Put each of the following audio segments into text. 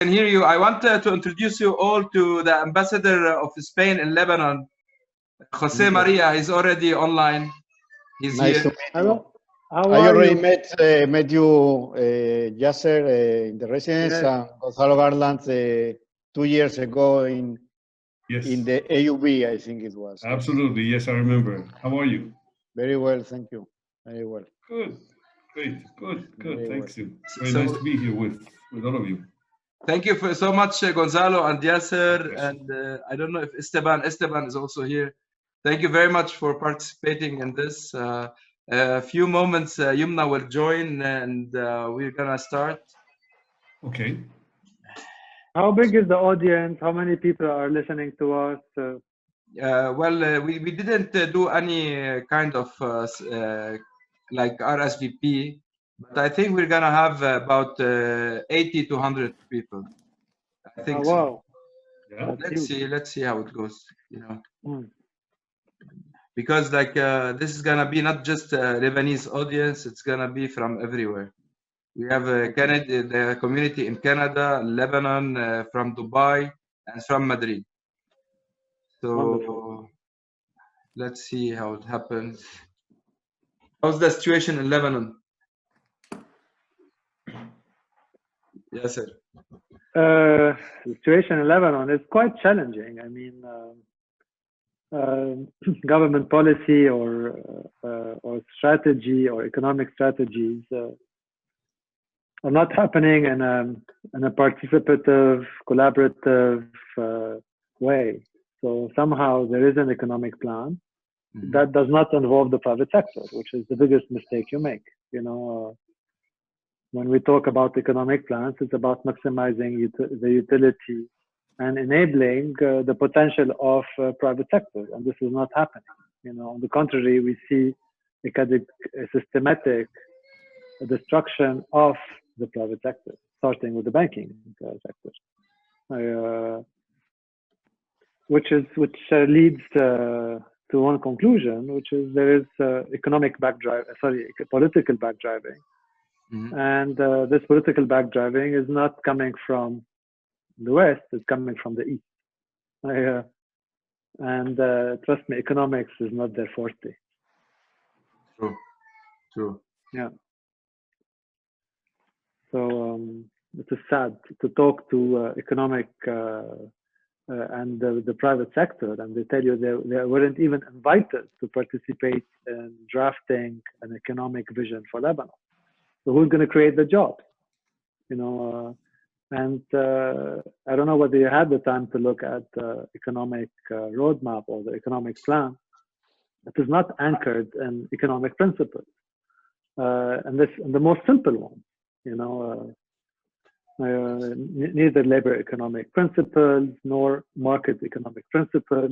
can hear you. I want to introduce you all to the ambassador of Spain in Lebanon, Jose Maria. He's already online. He's nice here. to meet you. How I are already you? met you, Yasser, in the residence, Yes. and Gonzalo Garland 2 years ago in the AUB, I think it was. Absolutely, yes, I remember. How are you? Very well, thank you. Very well. Good, great, good. Very Thanks well. you. Very nice to be here with all of you. Thank you for so much, Gonzalo and Yasser, and I don't know if Esteban is also here. Thank you very much for participating in this. A few moments, Yumna will join, and we're gonna start. Okay. How big is the audience? How many people are listening to us? Well, we didn't do any kind of like RSVP, but I think we're gonna have about 80 to 100 people. I think so. Wow. Yeah. Let's see how it goes. You know, because like this is gonna be not just a Lebanese audience; it's gonna be from everywhere. We have Canada, the community in Canada, Lebanon, from Dubai, and from Madrid. So. Wonderful. Let's see how it happens. How's the situation in Lebanon? Yes, sir. The situation in Lebanon is quite challenging. I mean, government policy or strategy or economic strategies are not happening in a participative, collaborative way. So somehow there is an economic plan that does not involve the private sector, which is the biggest mistake you make. You know, when we talk about economic plans, it's about maximizing the utility and enabling the potential of private sector, and this is not happening. You know, on the contrary, we see a systematic destruction of the private sector, starting with the banking sector. Which leads to one conclusion, which is there is political backdriving, and this political backdriving is not coming from the West; it's coming from the East. And trust me, economics is not their forte. True. Yeah. So it is sad to talk to economic. And the private sector, and they tell you they weren't even invited to participate in drafting an economic vision for Lebanon. So who's going to create the jobs? You know, and I don't know whether you had the time to look at the economic roadmap or the economic plan. It is not anchored in economic principles, and the most simple one, you know. Neither labor economic principles nor market economic principles,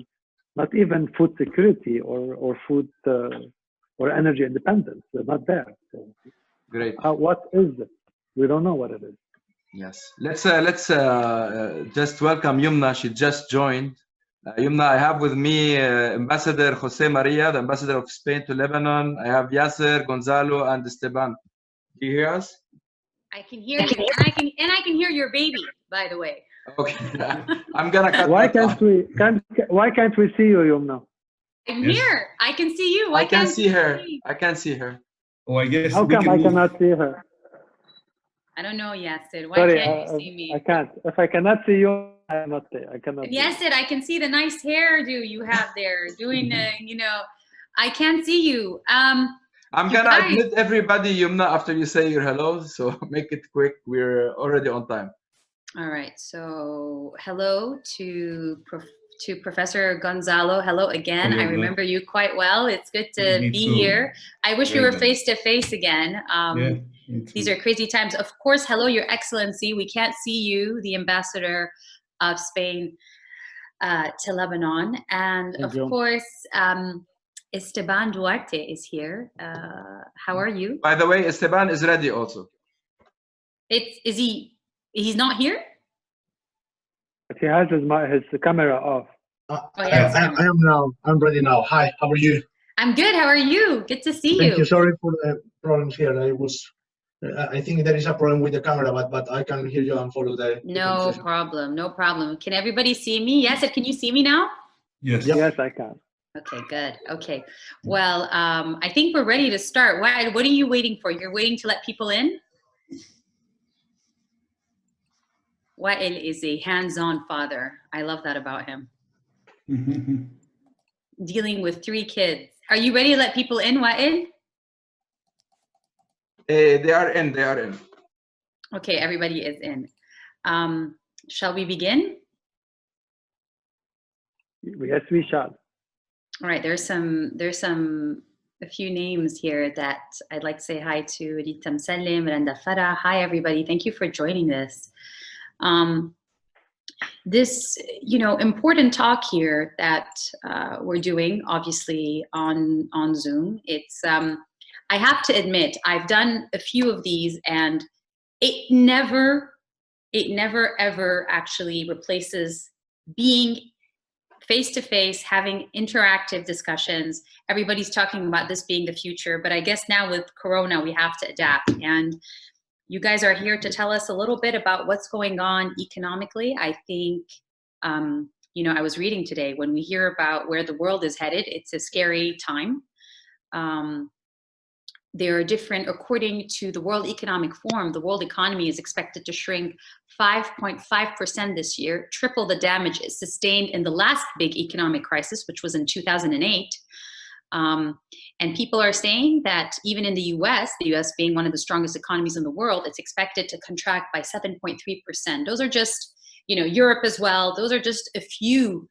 not even food security or food or energy independence. They're not there. So, great. What is it? We don't know what it is. Yes. Let's just welcome Yumna. She just joined. Yumna, I have with me Ambassador Jose Maria, the ambassador of Spain to Lebanon. I have Yasser, Gonzalo, and Esteban. Do you hear us? I can hear you, and I can hear your baby, by the way. Okay, I'm gonna cut. Why can't we see you, Yumna? I'm here. I can see you. I can't see her. I can't see her. Oh, I guess. How come I cannot see her? I don't know, Yasser. Why Sorry, can't you see me? I can't. If I cannot see you, I cannot see. I cannot. Yasser, I can see the nice hairdo you have there. Doing, you know, I can't see you. I'm gonna admit everybody, Yumna, after you say your hello. So make it quick. We're already on time. All right. So hello to Professor Gonzalo. Hello again. I remember you quite well. It's good to be here. I wish we were face to face again. These are crazy times. Of course, hello, Your Excellency. We can't see you, the ambassador of Spain to Lebanon. And of course, Esteban Duarte is here. How are you? By the way, Esteban is ready also. He's not here? But he has his camera off. I am now. I'm ready now. Hi, how are you? I'm good. How are you? Good to see you. Thank you. Sorry for the problems here. I was I think there is a problem with the camera, but I can hear you and follow the No conversation. problem, no problem. Can everybody see me? Yes, can you see me now? Yes. Yep. Yes, I can. Okay, good. Okay. Well, I think we're ready to start. What are you waiting for? You're waiting to let people in? Wael is a hands-on father. I love that about him. Dealing with 3 kids. Are you ready to let people in, Wael? They are in. They are in. Okay, everybody is in. Shall we begin? Yes, we shall. All right, there's a few names here that I'd like to say hi to. Rita Msalim, Miranda Farah. Hi, everybody. Thank you for joining this. This, important talk here that we're doing, obviously on Zoom. It's, I have to admit, I've done a few of these, and it never ever actually replaces being face-to-face, having interactive discussions. Everybody's talking about this being the future, but I guess now with Corona, we have to adapt. And you guys are here to tell us a little bit about what's going on economically. I think, I was reading today, when we hear about where the world is headed, it's a scary time. There are different, according to the World Economic Forum, the world economy is expected to shrink 5.5% this year, triple the damages sustained in the last big economic crisis, which was in 2008. And people are saying that even in the US being one of the strongest economies in the world, it's expected to contract by 7.3%. Those are just, Europe as well. Those are just a few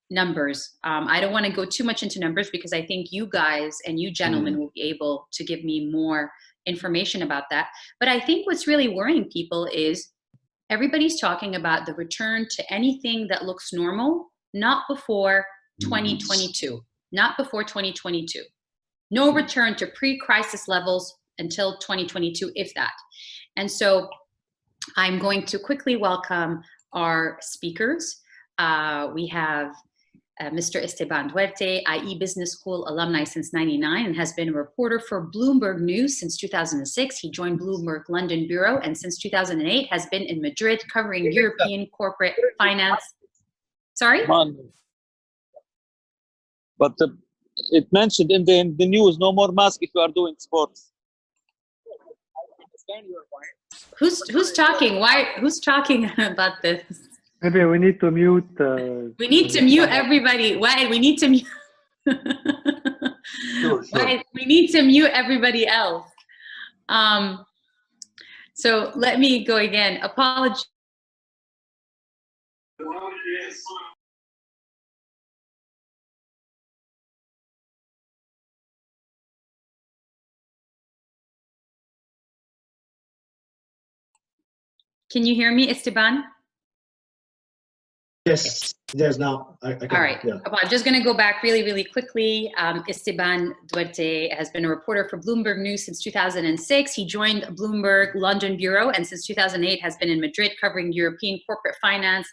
numbers. I don't want to go too much into numbers because I think you guys and you gentlemen will be able to give me more information about that. But I think what's really worrying people is everybody's talking about the return to anything that looks normal, not before 2022, not before 2022. No return to pre-crisis levels until 2022, if that. And so I'm going to quickly welcome our speakers. We have Mr. Esteban Duerte, IE Business School alumni since '99 and has been a reporter for Bloomberg News since 2006. He joined Bloomberg London Bureau and since 2008 has been in Madrid covering European corporate finance. Sorry? But it mentioned in the news, no more mask if you are doing sports. Who's talking? Who's talking about this? Maybe we need to mute. We need to mute everybody. Why? We need to mute. Sure. Why? We need to mute everybody else. So let me go again. Apologies. Can you hear me, Esteban? Yes, now I can. All right. Yeah. I'm just going to go back really quickly. Esteban Duerte has been a reporter for Bloomberg News since 2006. He joined Bloomberg London Bureau and since 2008 has been in Madrid covering European corporate finance.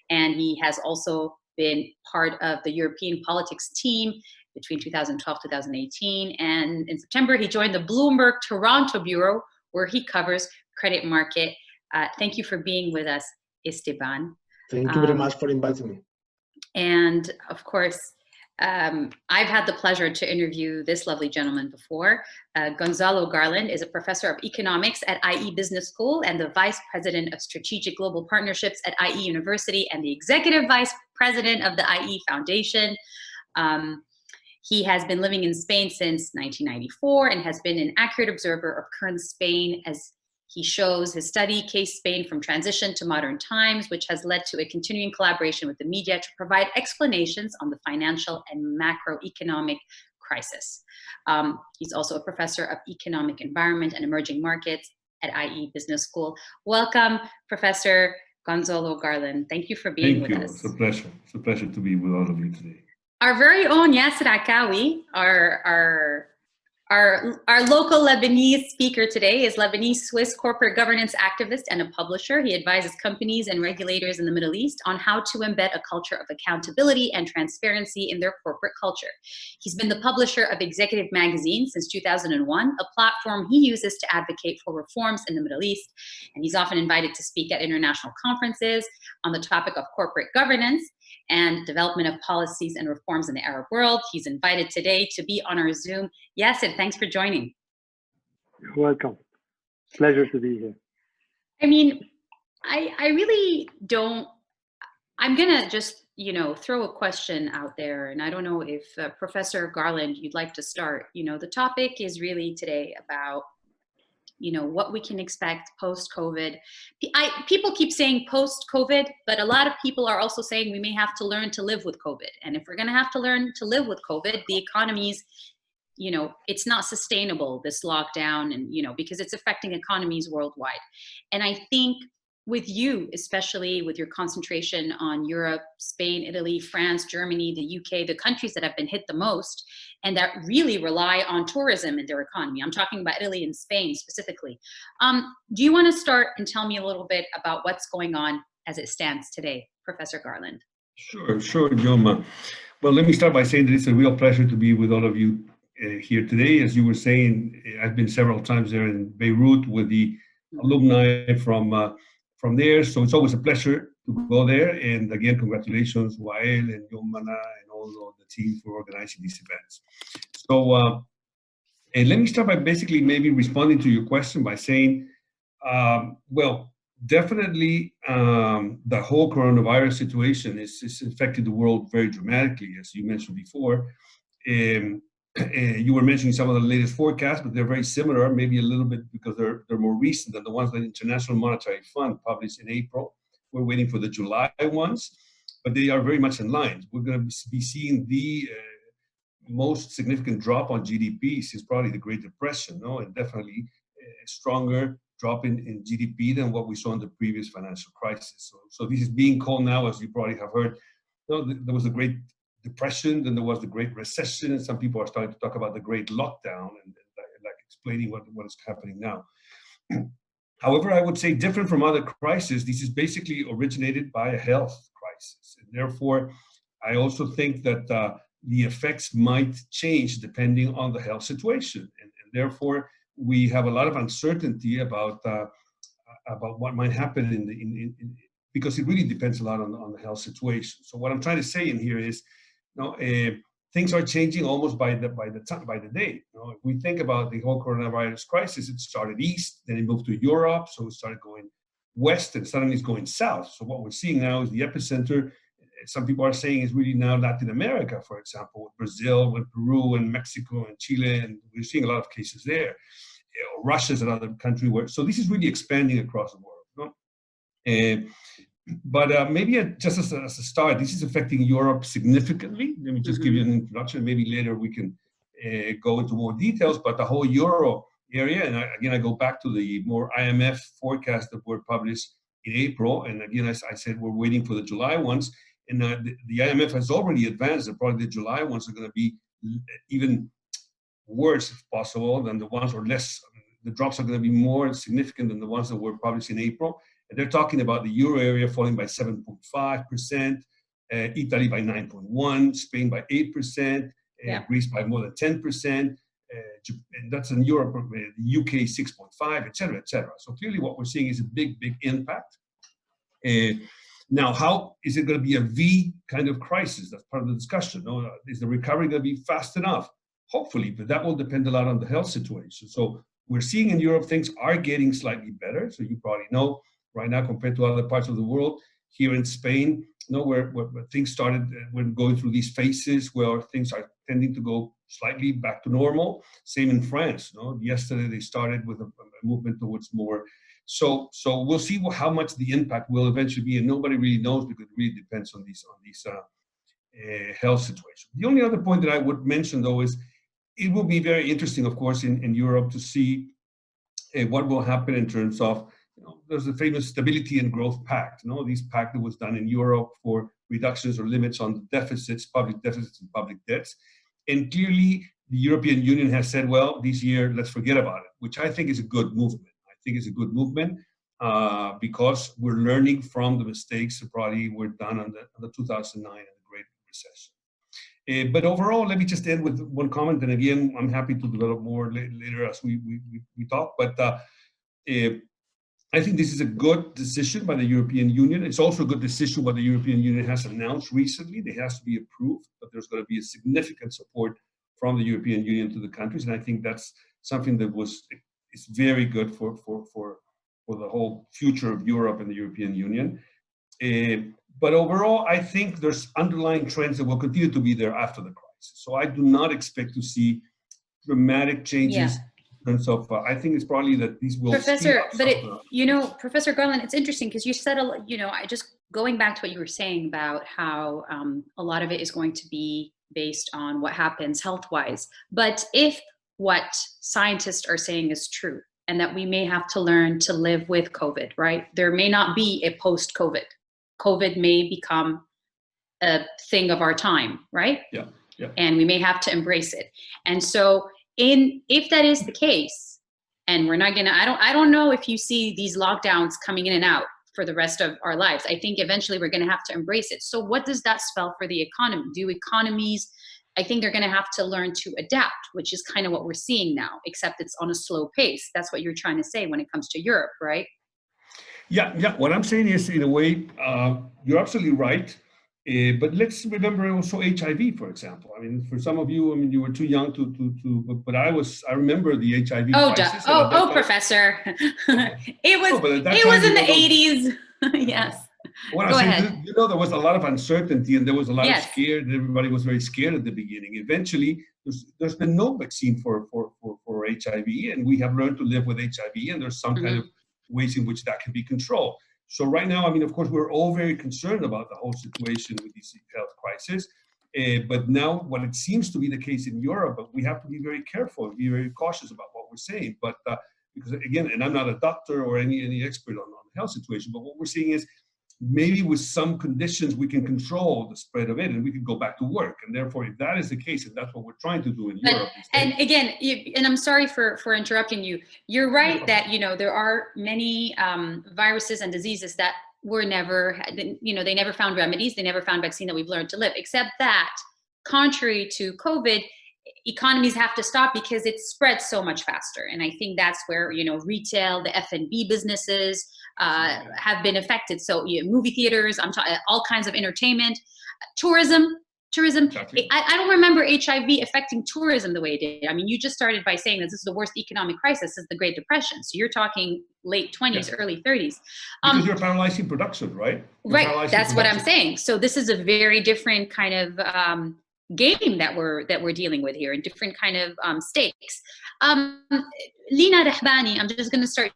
And he has also been part of the European politics team between 2012 2018. And in September, he joined the Bloomberg Toronto Bureau, where he covers credit market. Thank you for being with us, Esteban. Thank you very much for inviting me. And of course, I've had the pleasure to interview this lovely gentleman before. Gonzalo Garland is a professor of economics at IE Business School and the vice president of strategic global partnerships at IE University and the executive vice president of the IE Foundation. He has been living in Spain since 1994 and has been an accurate observer of current Spain as he shows his study, Case Spain from Transition to Modern Times, which has led to a continuing collaboration with the media to provide explanations on the financial and macroeconomic crisis. He's also a professor of economic environment and emerging markets at IE Business School. Welcome, Professor Gonzalo Garland. Thank you for being with us. It's a pleasure. It's a pleasure to be with all of you today. Our very own Yasser Akawi, our Our local Lebanese speaker today is Lebanese-Swiss corporate governance activist and a publisher. He advises companies and regulators in the Middle East on how to embed a culture of accountability and transparency in their corporate culture. He's been the publisher of Executive Magazine since 2001, a platform he uses to advocate for reforms in the Middle East. And he's often invited to speak at international conferences on the topic of corporate governance and development of policies and reforms in the Arab world. He's invited today to be on our Zoom. Yasser, thanks for joining. You're welcome. Pleasure to be here. I mean, I really don't, I'm gonna just, throw a question out there, and I don't know if Professor Garland, you'd like to start. The topic is really today about what we can expect post-COVID. People keep saying post-COVID, but a lot of people are also saying we may have to learn to live with COVID. And if we're going to have to learn to live with COVID, the economies, it's not sustainable, this lockdown, and, because it's affecting economies worldwide. And I think with you, especially with your concentration on Europe, Spain, Italy, France, Germany, the UK, the countries that have been hit the most, and that really rely on tourism in their economy. I'm talking about Italy and Spain specifically. Do you want to start and tell me a little bit about what's going on as it stands today, Professor Garland? Sure, Joma. Well, let me start by saying that it's a real pleasure to be with all of you here today. As you were saying, I've been several times there in Beirut with the alumni from there, so it's always a pleasure to go there. And again, congratulations, Wael and Yomana and all the team for organizing these events. So, and let me start by basically maybe responding to your question by saying, well, definitely the whole coronavirus situation is affecting the world very dramatically, as you mentioned before. You were mentioning some of the latest forecasts, but they're very similar, maybe a little bit because they're more recent than the ones that the International Monetary Fund published in April. We're waiting for the July ones, but they are very much in line. We're going to be seeing the most significant drop on GDP since probably the Great Depression, and definitely a stronger drop in GDP than what we saw in the previous financial crisis. So this is being called now, as you probably have heard, there was a Great Depression, then there was the Great Recession, and some people are starting to talk about the Great Lockdown and like explaining what is happening now. However, I would say different from other crises, this is basically originated by a health crisis. And therefore, I also think that the effects might change depending on the health situation. And therefore, we have a lot of uncertainty about what might happen because it really depends a lot on the health situation. So what I'm trying to say in here is, things are changing almost by the day. If we think about the whole coronavirus crisis, it started east, then it moved to Europe, so it started going west, and suddenly it's going south. So what we're seeing now is the epicenter. Some people are saying is really now Latin America, for example, with Brazil, with Peru, and Mexico, and Chile, and we're seeing a lot of cases there. Russia's another country so this is really expanding across the world. But maybe just as a start, this is affecting Europe significantly. Let me just give you an introduction. Maybe later we can go into more details, but the whole Euro area, and again, I go back to the more IMF forecasts that were published in April. And again, as I said, we're waiting for the July ones. And the IMF has already advanced that probably the July ones are going to be even worse, if possible, than the ones, or less. The drops are going to be more significant than the ones that were published in April. And they're talking about the Euro area falling by 7.5%, Italy by 9.1%, Spain by 8%, Greece by more than 10%, and that's in Europe, the UK 6.5%, et cetera, et cetera. So clearly what we're seeing is a big impact. Now, how is it going to be a V kind of crisis? That's part of the discussion. Is the recovery going to be fast enough? Hopefully, but that will depend a lot on the health situation. So we're seeing in Europe things are getting slightly better. So you probably know right now compared to other parts of the world, here in Spain, where things started, we're going through these phases where things are tending to go slightly back to normal. Same in France. Yesterday they started with a movement towards more. So we'll see how much the impact will eventually be, and nobody really knows because it really depends on these health situations. The only other point that I would mention, though, is it will be very interesting, of course, in Europe to see what will happen in terms of, there's the famous Stability and Growth Pact. This pact that was done in Europe for reductions or limits on the deficits, public deficits and public debts. And clearly, the European Union has said, well, this year, let's forget about it, which I think is a good movement. I think it's a good movement because we're learning from the mistakes that probably were done on the 2009 and the Great Recession. But overall, let me just end with one comment. And again, I'm happy to develop more later as we talk. But I think this is a good decision by the European Union. It's also a good decision what the European Union has announced recently. It has to be approved, but there's going to be a significant support from the European Union to the countries. And I think that's something that is very good for the whole future of Europe and the European Union. But overall, I think there's underlying trends that will continue to be there after the crisis. So I do not expect to see dramatic changes. Yeah. And so I think it's probably that these will. Professor, Professor Garland, it's interesting because you said, I just going back to what you were saying about how a lot of it is going to be based on what happens health-wise. But if what scientists are saying is true, and that we may have to learn to live with COVID, right? There may not be a post-COVID. COVID may become a thing of our time, right? Yeah. And we may have to embrace it. And so if that is the case, and we're not gonna, I don't know if you see these lockdowns coming in and out for the rest of our lives. I think eventually we're gonna have to embrace it. So what does that spell for the economy? Do economies, I think they're gonna have to learn to adapt, which is kind of what we're seeing now, except it's on a slow pace. That's what you're trying to say when it comes to Europe, right? Yeah. What I'm saying is, in a way, you're absolutely right. But let's remember also HIV, for example. I mean, for some of you, I mean, you were too young but I remember the HIV crisis. Professor. It was in the 80s. Yes. Well, Go ahead. There was a lot of uncertainty and there was a lot of fear. Everybody was very scared at the beginning. Eventually, there's been no vaccine for HIV, and we have learned to live with HIV, and there's some kind of ways in which that can be controlled. So right now, I mean, of course, we're all very concerned about the whole situation with this health crisis. But now what it seems to be the case in Europe, but we have to be very careful and be very cautious about what we're saying. But because again, and I'm not a doctor or any expert on the health situation, but what we're seeing is maybe with some conditions, we can control the spread of it and we can go back to work. And therefore, if that is the case, and that's what we're trying to do in Europe. And again, and I'm sorry for interrupting you. You're right that, there are many viruses and diseases that were never, they never found remedies. They never found vaccine that we've learned to live, except that contrary to COVID, economies have to stop because it spreads so much faster. And I think that's where, retail, the F&B businesses have been affected. So movie theaters, I'm talking all kinds of entertainment, tourism. Exactly. I don't remember HIV affecting tourism the way it did. I mean, you just started by saying that this is the worst economic crisis since the Great Depression. So you're talking late 20s, early 30s. Because you're paralyzing production, right? Right. That's what I'm saying. So this is a very different kind of game that we're dealing with here, and different kind of stakes. Lina Rahbani, I'm just going to start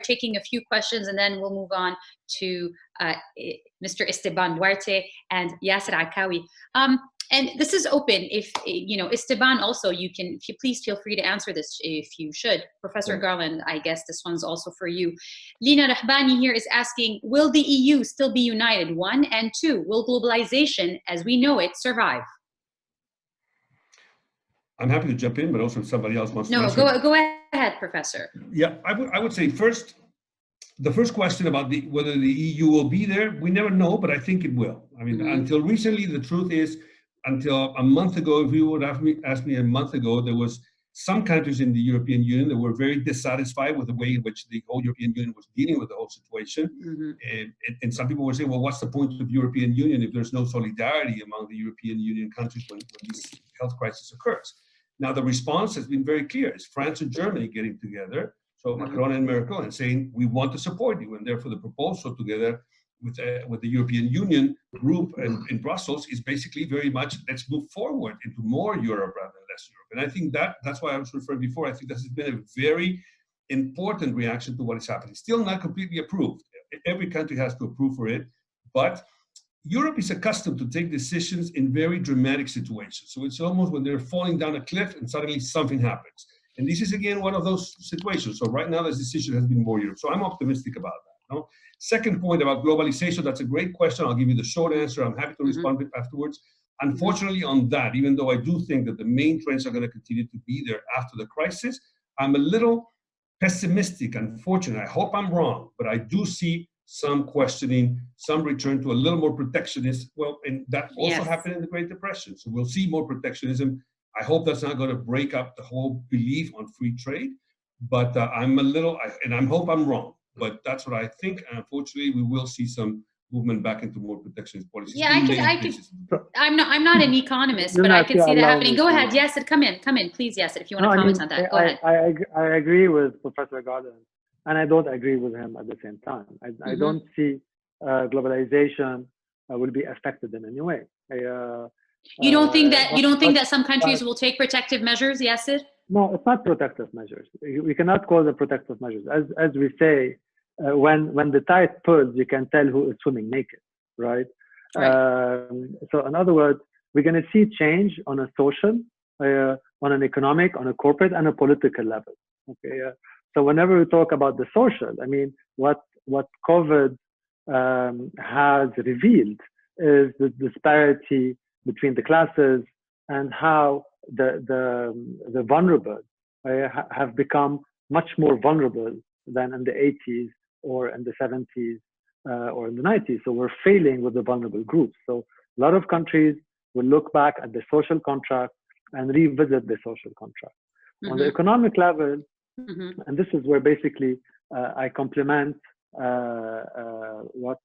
taking a few questions, and then we'll move on to Mr. Esteban Duarte and Yasser Akawi. And this is open. If Esteban, also you can, if you please feel free to answer this if you should. Professor Garland, I guess this one's also for you. Lina Rahbani here is asking, will the EU still be united? 1, and 2, will globalization as we know it survive? I'm happy to jump in, but also if somebody else wants to answer. No, go ahead, Professor. Yeah, I would say first, the first question about whether the EU will be there, we never know, but I think it will. I mean, until recently, the truth is, until a month ago, if you would have asked me a month ago, there was some countries in the European Union that were very dissatisfied with the way in which the whole European Union was dealing with the whole situation. And some people were saying, well, what's the point of European Union if there's no solidarity among the European Union countries when this health crisis occurs? Now, the response has been very clear. It's France and Germany getting together, so Macron and Merkel, and saying, we want to support you. And therefore, the proposal together with the European Union group in Brussels is basically very much, let's move forward into more Europe rather than less Europe. And I think that's why I was referring before. I think this has been a very important reaction to what is happening. Still not completely approved. Every country has to approve for it, but Europe is accustomed to take decisions in very dramatic situations. So it's almost when they're falling down a cliff and suddenly something happens. And this is, again, one of those situations. So right now, this decision has been more Europe. So I'm optimistic about that. No? Second point about globalization, that's a great question. I'll give you the short answer. I'm happy to respond afterwards. Unfortunately, on that, even though I do think that the main trends are going to continue to be there after the crisis, I'm a little pessimistic, unfortunately. I hope I'm wrong, but I do see some questioning, some return to a little more protectionist. Well, and that also happened in the Great Depression. So we'll see more protectionism. I hope that's not going to break up the whole belief on free trade, but I'm a little, and I hope I'm wrong, but that's what I think. And unfortunately, we will see some movement back into more protectionist policies. Yeah, I'm not an economist, but I can see that happening. Go ahead, Yasser, come in, please, Yasser, if you want to comment on that. Go ahead. I agree with Professor Garland, and I don't agree with him at the same time. I don't see globalization will be affected in any way. You don't think that some countries will take protective measures, Yasser? No, it's not protective measures. We cannot call them protective measures. As we say, when the tide pulls, you can tell who is swimming naked, right? So in other words, we're going to see change on a social, on an economic, on a corporate, and a political level. Okay. So whenever we talk about the social, I mean, what COVID has revealed is the disparity between the classes and how the vulnerable have become much more vulnerable than in the 80s or in the 70s or in the 90s. So we're failing with the vulnerable groups. So a lot of countries will look back at the social contract and revisit the social contract. On the economic level, and this is where basically I complement what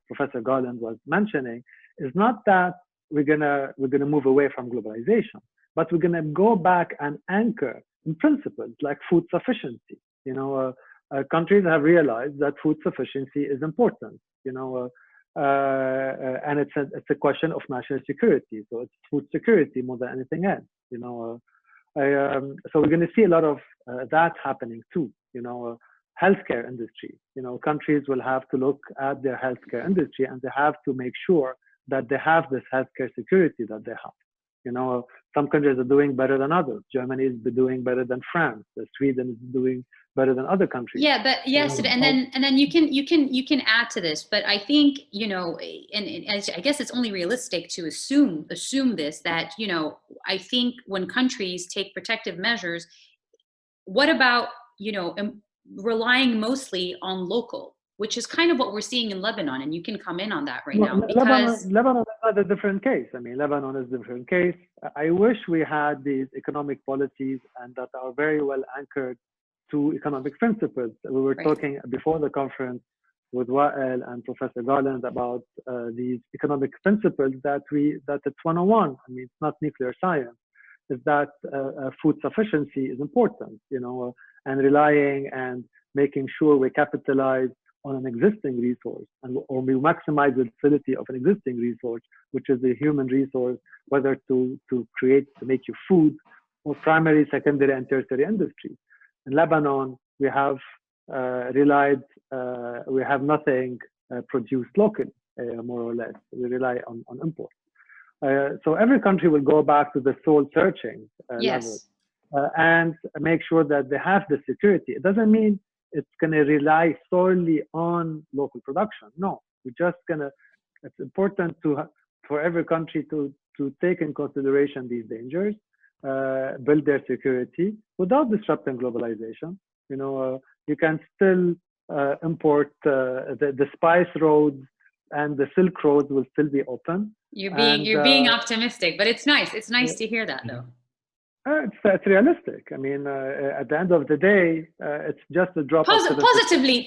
Professor Garland was mentioning, is not that we're gonna move away from globalization, but we're gonna go back and anchor in principles like food sufficiency. You know, countries have realized that food sufficiency is important. You know, and it's a question of national security. So it's food security more than anything else. You know, so we're going to see a lot of that happening too. You know, healthcare industry. You know, countries will have to look at their healthcare industry, and they have to make sure that they have this healthcare security that they have. You know, some countries are doing better than others. Germany is doing better than France. Sweden is doing better than other countries. Yeah, but yes, and then you can add to this. But I think, you know, and I guess it's only realistic to assume this, that, you know, I think when countries take protective measures, what about, you know, relying mostly on local, which is kind of what we're seeing in Lebanon, and you can come in on that now. Because Lebanon is not a different case. I mean, Lebanon is a different case. I wish we had these economic policies and that are very well anchored to economic principles. We were talking before the conference with Wael and Professor Garland about these economic principles that it's 101. I mean, it's not nuclear science. Is that food sufficiency is important, you know, and relying and making sure we capitalize on an existing resource, or we maximize the utility of an existing resource, which is the human resource, whether to make you food, or primary, secondary, and tertiary industries. In Lebanon, we have we have nothing produced locally, more or less. We rely on imports. So every country will go back to the soul searching level and make sure that they have the security. It doesn't mean it's going to rely solely on local production. No, it's important for every country to take in consideration these dangers, build their security without disrupting globalization. You know, you can still import the spice roads, and the Silk Road will still be open. You're being optimistic, but it's nice. It's nice to hear that, though. It's realistic. I mean, at the end of the day, it's just a drop. Positively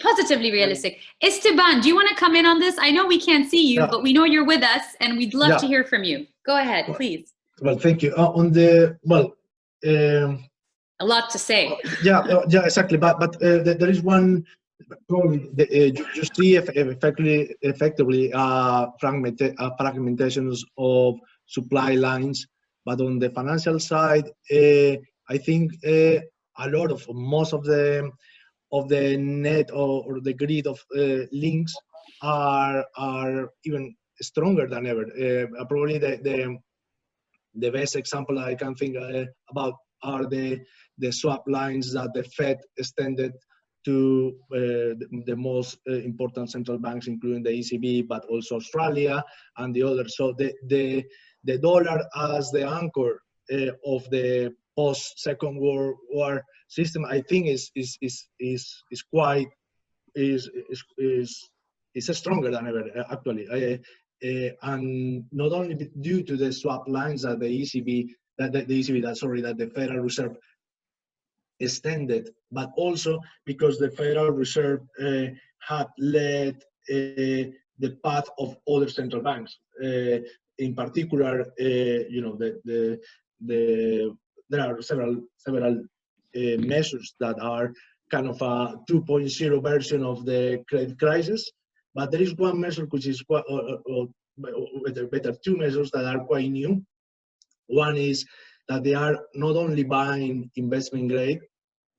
realistic. Esteban, do you want to come in on this? I know we can't see you, but we know you're with us, and we'd love to hear from you. Go ahead, please. Well, thank you. A lot to say. Yeah, exactly. But there is one problem. You see effectively fragmentations of supply lines. But on the financial side, I think most of the net or the grid of links are even stronger than ever. Probably the best example I can think about are the swap lines that the Fed extended to the most important central banks, including the ECB, but also Australia and the others. So the the dollar as the anchor of the post-Second World War system, I think is stronger than ever, actually. And not only due to the swap lines that the Federal Reserve extended, but also because the Federal Reserve had led the path of other central banks. In particular, there are several measures that are kind of a 2.0 version of the credit crisis, but there is one measure which is quite, better, two measures that are quite new. One is that they are not only buying investment grade,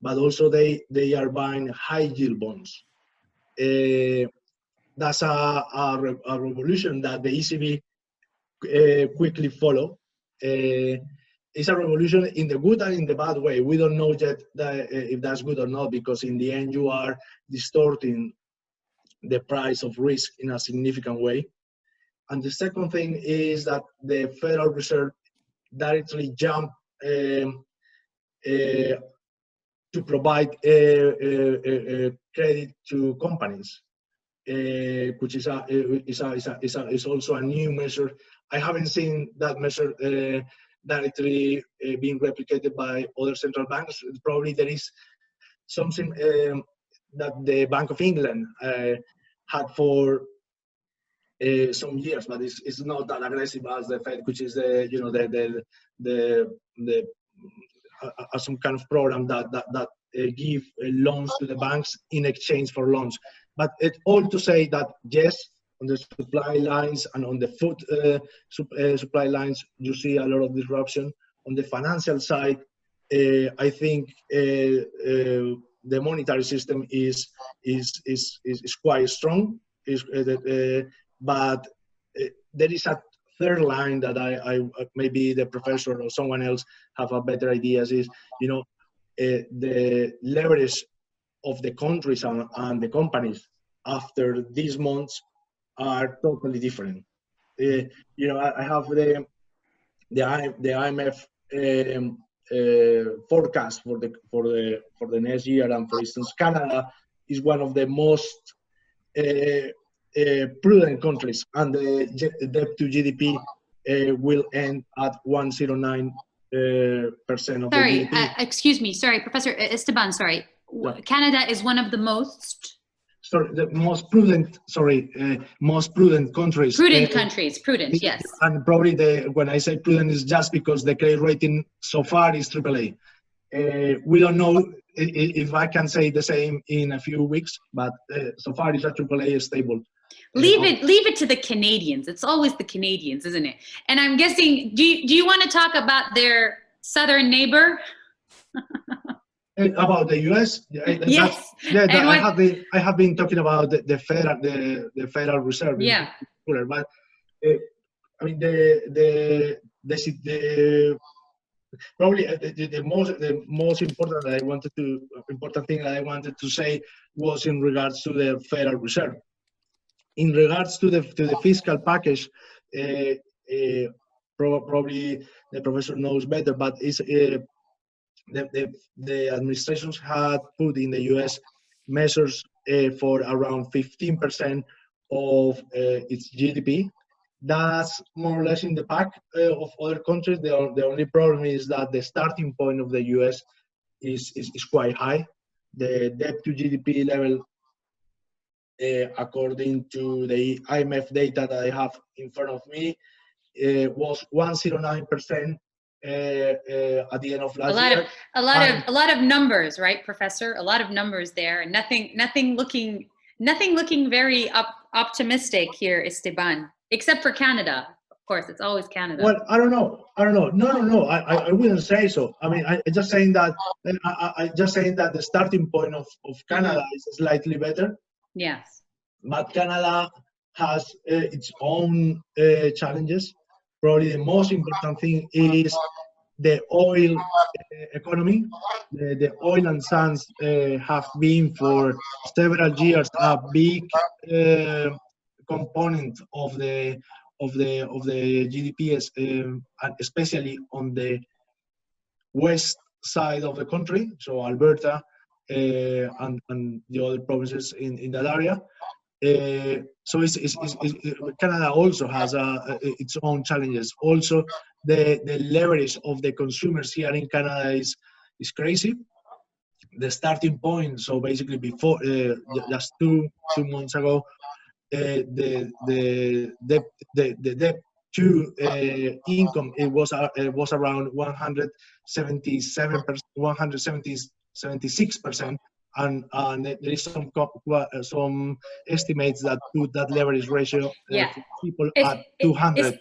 but also they are buying high yield bonds. That's a revolution that the ECB quickly follow. It's a revolution in the good and in the bad way. We don't know yet if that's good or not, because in the end you are distorting the price of risk in a significant way. And the second thing is that the Federal Reserve directly jumped to provide credit to companies, which is also a new measure. I haven't seen that measure directly being replicated by other central banks. Probably there is something that the Bank of England had for some years, but it's not that aggressive as the Fed, which is some kind of program that give loans to the banks in exchange for loans. But it's all to say that yes, on the supply lines and on the food supply lines, you see a lot of disruption. On the financial side, I think the monetary system is quite strong. But there is a third line that I maybe the professor or someone else have a better idea. Is the leverage of the countries and the companies after these months are totally different. I have the IMF forecast for the next year, and for instance, Canada is one of the most prudent countries, and the debt to GDP will end at 109% of the GDP. Excuse me, sorry, Professor Esteban, sorry. Yeah. Canada is one of the most... Sorry, the most prudent, most prudent countries. Prudent countries, yes. And probably when I say prudent is just because the credit rating so far is AAA. We don't know if I can say the same in a few weeks, but so far it's a AAA stable. Leave it to the Canadians. It's always the Canadians, isn't it? And I'm guessing, do you want to talk about their southern neighbor? About the U.S. Yes. I have been talking about the Federal Reserve. Yeah. But I mean probably the most important thing that I wanted to say was in regards to the Federal Reserve. In regards to the fiscal package, probably the professor knows better, but it's the administrations had put in the U.S. measures for around 15% of its GDP. That's more or less in the pack of other countries. The only problem is that the starting point of the U.S. is quite high. The debt to GDP level, according to the IMF data that I have in front of me, was 109%. At the end of last year. A lot of numbers, right, Professor? A lot of numbers there, and nothing looking very optimistic here, Esteban. Except for Canada, of course. It's always Canada. Well, I don't know. No. I wouldn't say so. I mean, I just saying that. I just saying that the starting point of Canada is slightly better. Yes. But Canada has its own challenges. Probably the most important thing is the oil economy. The oil and sands have been for several years a big component of the the GDP, and especially on the west side of the country, so Alberta and the other provinces in that area. So Canada also has its own challenges. Also, the leverage of the consumers here in Canada is crazy. The starting point, so basically before just two months ago, the debt to income, it was around 176%, and there is some estimates that put that leverage ratio for people at 200%.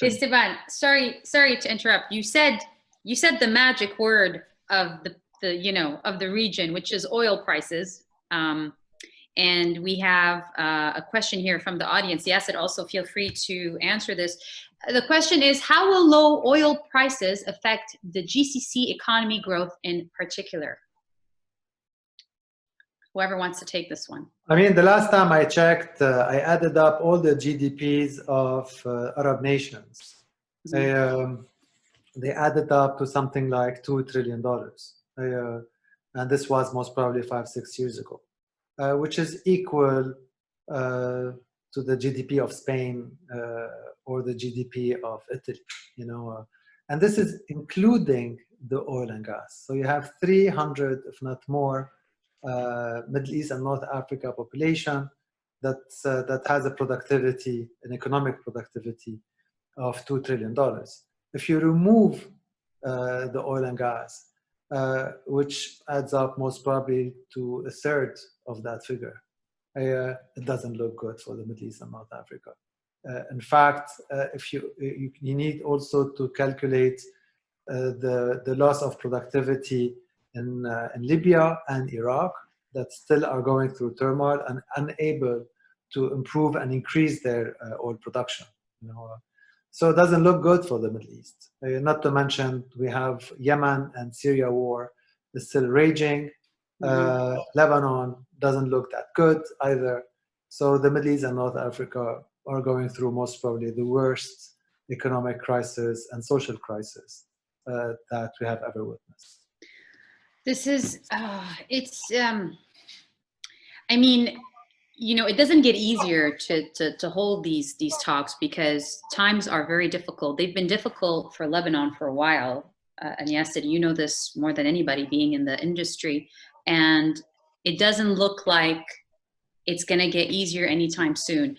Esteban, sorry to interrupt. You said the magic word of the of the region, which is oil prices. And we have a question here from the audience. Yes, and also feel free to answer this. The question is, how will low oil prices affect the GCC economy growth in particular? Whoever wants to take this one. I mean, the last time I checked, I added up all the GDPs of Arab nations. Mm-hmm. They added up to something like $2 trillion. And this was most probably 5-6 years ago. Which is equal to the GDP of Spain or the GDP of Italy, and this is including the oil and gas. So you have 300, if not more, Middle East and North Africa population that has a productivity, an economic productivity of $2 trillion. If you remove the oil and gas, which adds up most probably to a third of that figure, it doesn't look good for the Middle East and North Africa. In fact, if you need also to calculate the loss of productivity in Libya and Iraq that still are going through turmoil and unable to improve and increase their oil production. So it doesn't look good for the Middle East. Not to mention, we have Yemen and Syria war is still raging. Lebanon doesn't look that good either. So the Middle East and North Africa are going through most probably the worst economic crisis and social crisis that we have ever witnessed. This is, I mean, it doesn't get easier to hold these talks because times are very difficult. They've been difficult for Lebanon for a while. And Yasser, you know this more than anybody being in the industry. And it doesn't look like it's going to get easier anytime soon.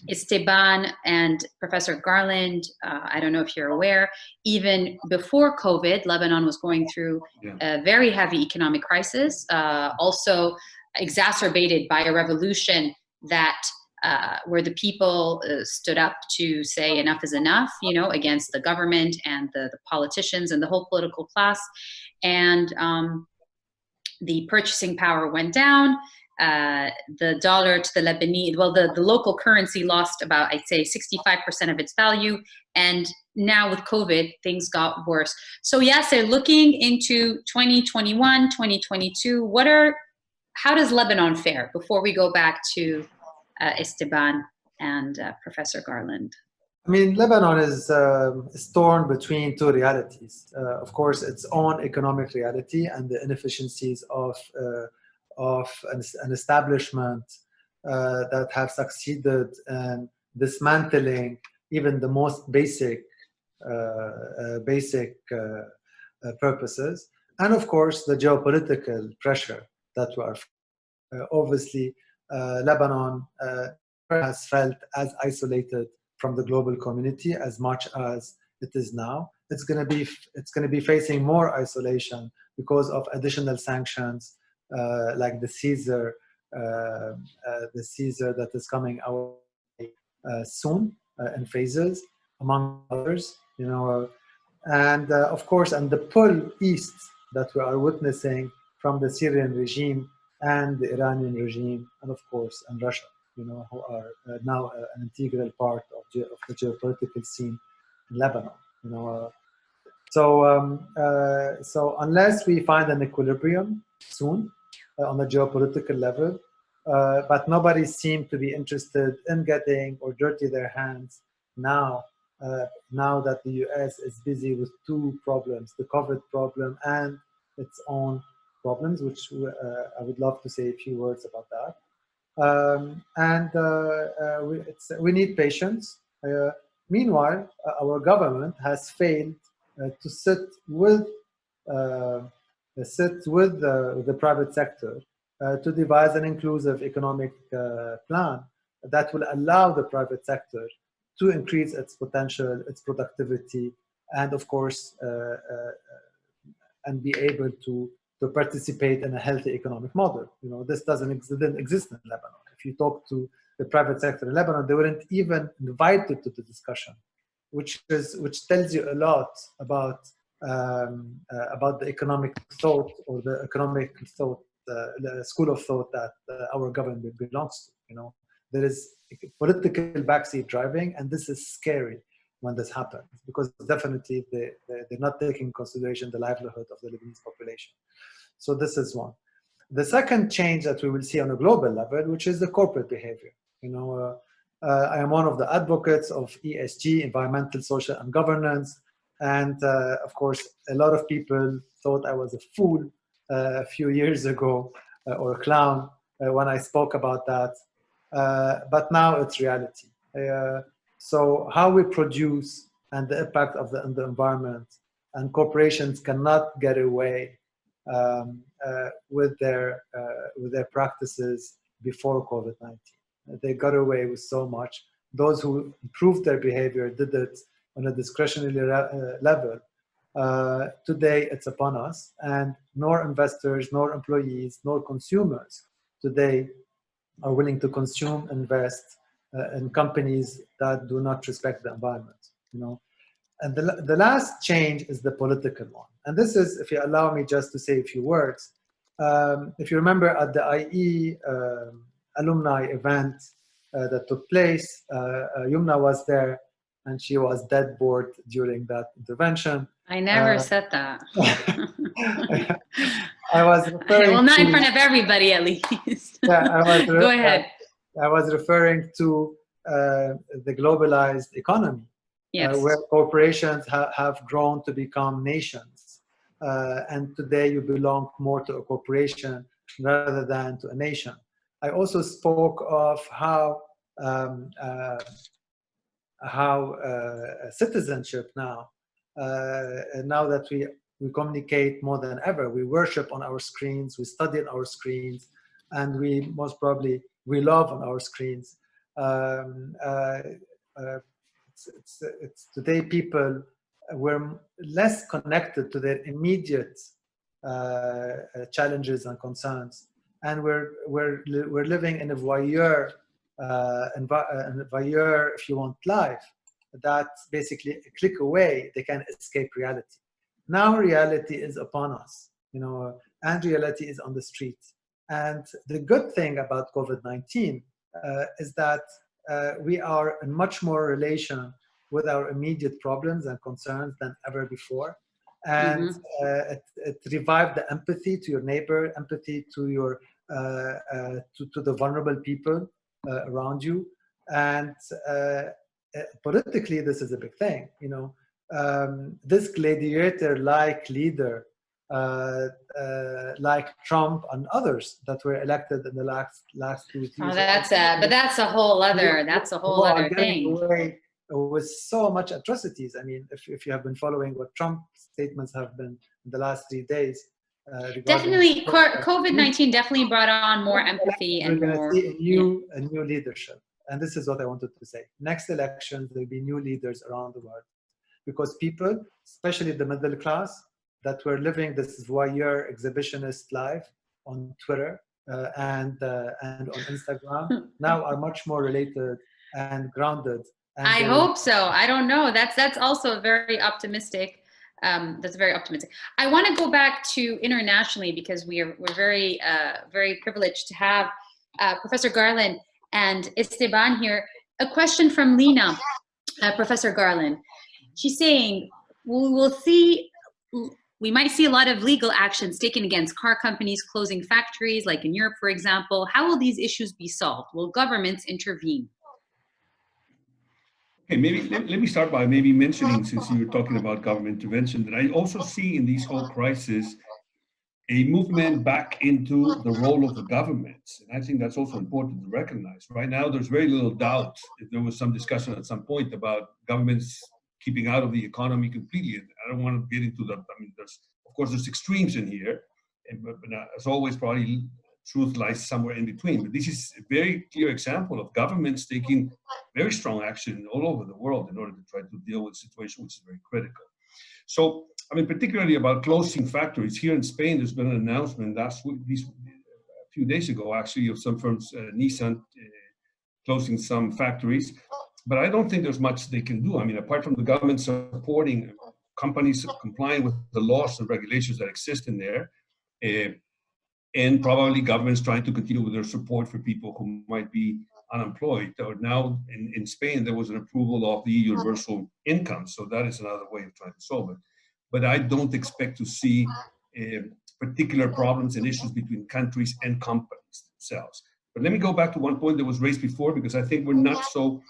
Esteban and Professor Garland, I don't know if you're aware, even before COVID, Lebanon was going through a very heavy economic crisis, also exacerbated by a revolution that where the people stood up to say enough is enough, against the government and the politicians and the whole political class. And the purchasing power went down. The dollar to the Lebanese, well, the local currency lost about, I'd say, 65% of its value. And now with COVID, things got worse. So Yasser, looking into 2021, 2022, how does Lebanon fare before we go back to Esteban and Professor Garland? I mean, Lebanon is torn between two realities. Of course, its own economic reality and the inefficiencies of an establishment that have succeeded in dismantling even the most basic purposes, and of course the geopolitical pressure that we are. Obviously, Lebanon has felt as isolated from the global community as much as it is now. It's going to be facing more isolation because of additional sanctions. Like the Caesar that is coming our way soon in phases, among others, and of course, and the pull east that we are witnessing from the Syrian regime and the Iranian regime, and of course, and Russia, who are now an integral part of the geopolitical scene in Lebanon. So unless we find an equilibrium soon on a geopolitical level, but nobody seemed to be interested in getting or dirty their hands now. Now that the US is busy with two problems, the COVID problem and its own problems, which I would love to say a few words about that. We need patience. Meanwhile, our government has failed to sit with the private sector to devise an inclusive economic plan that will allow the private sector to increase its potential, its productivity, and of course, and be able to participate in a healthy economic model. You know, this didn't exist in Lebanon. If you talk to the private sector in Lebanon, they weren't even invited to the discussion, which tells you a lot about the economic thought or the economic thought, the school of thought that our government belongs to. You know, there is political backseat driving, and this is scary when this happens, because definitely they're not taking into consideration the livelihood of the Lebanese population. So this is one. The second change that we will see on a global level, which is the corporate behavior. You know, I am one of the advocates of ESG, environmental, social, and governance. And of course, a lot of people thought I was a fool a few years ago, or a clown when I spoke about that. But now it's reality. So how we produce and the impact of on the environment, and corporations cannot get away with their practices before COVID-19. They got away with so much. Those who improved their behavior did it on a discretionary level. Today it's upon us, and nor investors, nor employees, nor consumers today are willing to consume, invest in companies that do not respect the environment. You know, and the last change is the political one. And this is, if you allow me just to say a few words, if you remember at the IE alumni event that took place, Yumna was there, and she was dead bored during that intervention. I never said that. I was referring well, not in front of everybody, at least. Yeah, Go ahead. I was referring to the globalized economy, yes. Where corporations have grown to become nations. And today you belong more to a corporation rather than to a nation. I also spoke of how citizenship now that we communicate more than ever. We worship on our screens, we study on our screens, and we most probably we love on our screens. It's today people were less connected to their immediate challenges and concerns, and we're living in a voyeur, if you want, life that basically a click away they can escape reality. Now reality is upon us, you know, and reality is on the street. And the good thing about COVID-19 is that we are in much more relation with our immediate problems and concerns than ever before. And it revived the empathy to your neighbor, empathy to your to the vulnerable people around you. And politically, this is a big thing, you know. This gladiator-like leader, like Trump and others that were elected in the last 2 years. Oh, that's a whole other thing. Away with so much atrocities. I mean, if you have been following what Trump's statements have been in the last 3 days. Definitely, COVID-19 definitely brought on more empathy and more. We're going to see a new leadership. And this is what I wanted to say. Next elections, there'll be new leaders around the world. Because people, especially the middle class, that were living this voyeur exhibitionist life on Twitter and on Instagram, now are much more related and grounded. And I hope so. I don't know. That's also very optimistic. That's very optimistic. I want to go back to internationally, because we're very very privileged to have Professor Garland and Esteban here. A question from Lena, Professor Garland. She's saying we will see we might see a lot of legal actions taken against car companies closing factories, like in Europe, for example. How will these issues be solved? Will governments intervene? Okay, maybe let me start by maybe mentioning, since you were talking about government intervention, that I also see in this whole crisis a movement back into the role of the governments. And I think that's also important to recognize. Right now, there's very little doubt. There was some discussion at some point about governments keeping out of the economy completely. I don't want to get into that. I mean, of course, there's extremes in here, but as always, probably truth lies somewhere in between. But this is a very clear example of governments taking very strong action all over the world in order to try to deal with the situation, which is very critical. So, I mean, particularly about closing factories. Here in Spain, there's been an announcement last week, a few days ago, actually, of some firms, Nissan, closing some factories. But I don't think there's much they can do. I mean, apart from the government supporting companies complying with the laws and regulations that exist in there, and probably governments trying to continue with their support for people who might be unemployed. Or now in Spain, there was an approval of the universal income. So that is another way of trying to solve it. But I don't expect to see particular problems and issues between countries and companies themselves. But let me go back to one point that was raised before, because I think we're not so,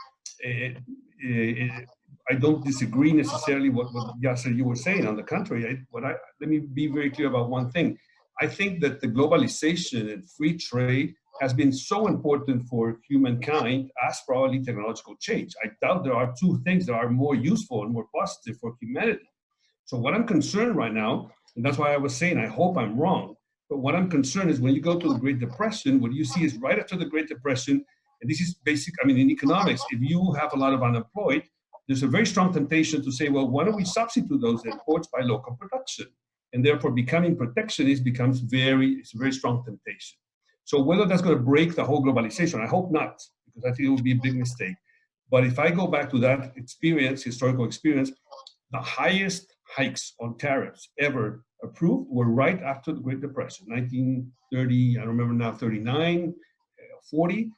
I don't disagree necessarily what Yasser, you were saying. On the contrary, let me be very clear about one thing. I think that the globalization and free trade has been so important for humankind as probably technological change. I doubt there are two things that are more useful and more positive for humanity. So what I'm concerned right now, and that's why I was saying, I hope I'm wrong, but what I'm concerned is when you go to the Great Depression, what you see is right after the Great Depression, and this is basic, I mean, in economics, if you have a lot of unemployed, there's a very strong temptation to say, well, why don't we substitute those imports by local production? And therefore becoming protectionist becomes it's a very strong temptation. So whether that's going to break the whole globalization, I hope not, because I think it would be a big mistake. But if I go back to that experience, historical experience, the highest hikes on tariffs ever approved were right after the Great Depression, 1930, I remember now, 39, 40,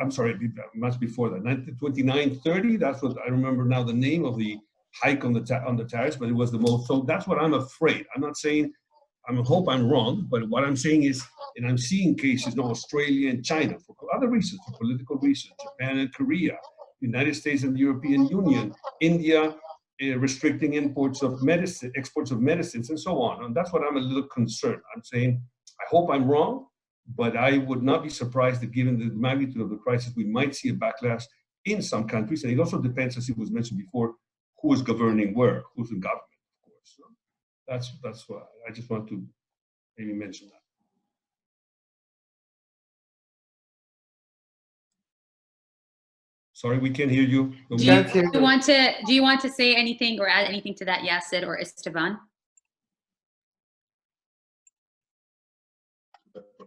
I'm sorry, much before that, 1929, 30, that's what I remember now the name of the hike on the tariffs, but it was the most. So that's what I'm afraid. I'm not saying, I hope I'm wrong, but what I'm saying is, and I'm seeing cases in Australia and China for other reasons, for political reasons, Japan and Korea, United States and the European Union, India restricting imports of medicine, exports of medicines, and so on. And that's what I'm a little concerned. I'm saying, I hope I'm wrong, but I would not be surprised that given the magnitude of the crisis, we might see a backlash in some countries. And it also depends, as it was mentioned before, who is governing where, who's in government, of course. So that's why I just want to maybe mention that. Sorry, we can't hear you. Do you want to say anything or add anything to that, Yasser or Esteban?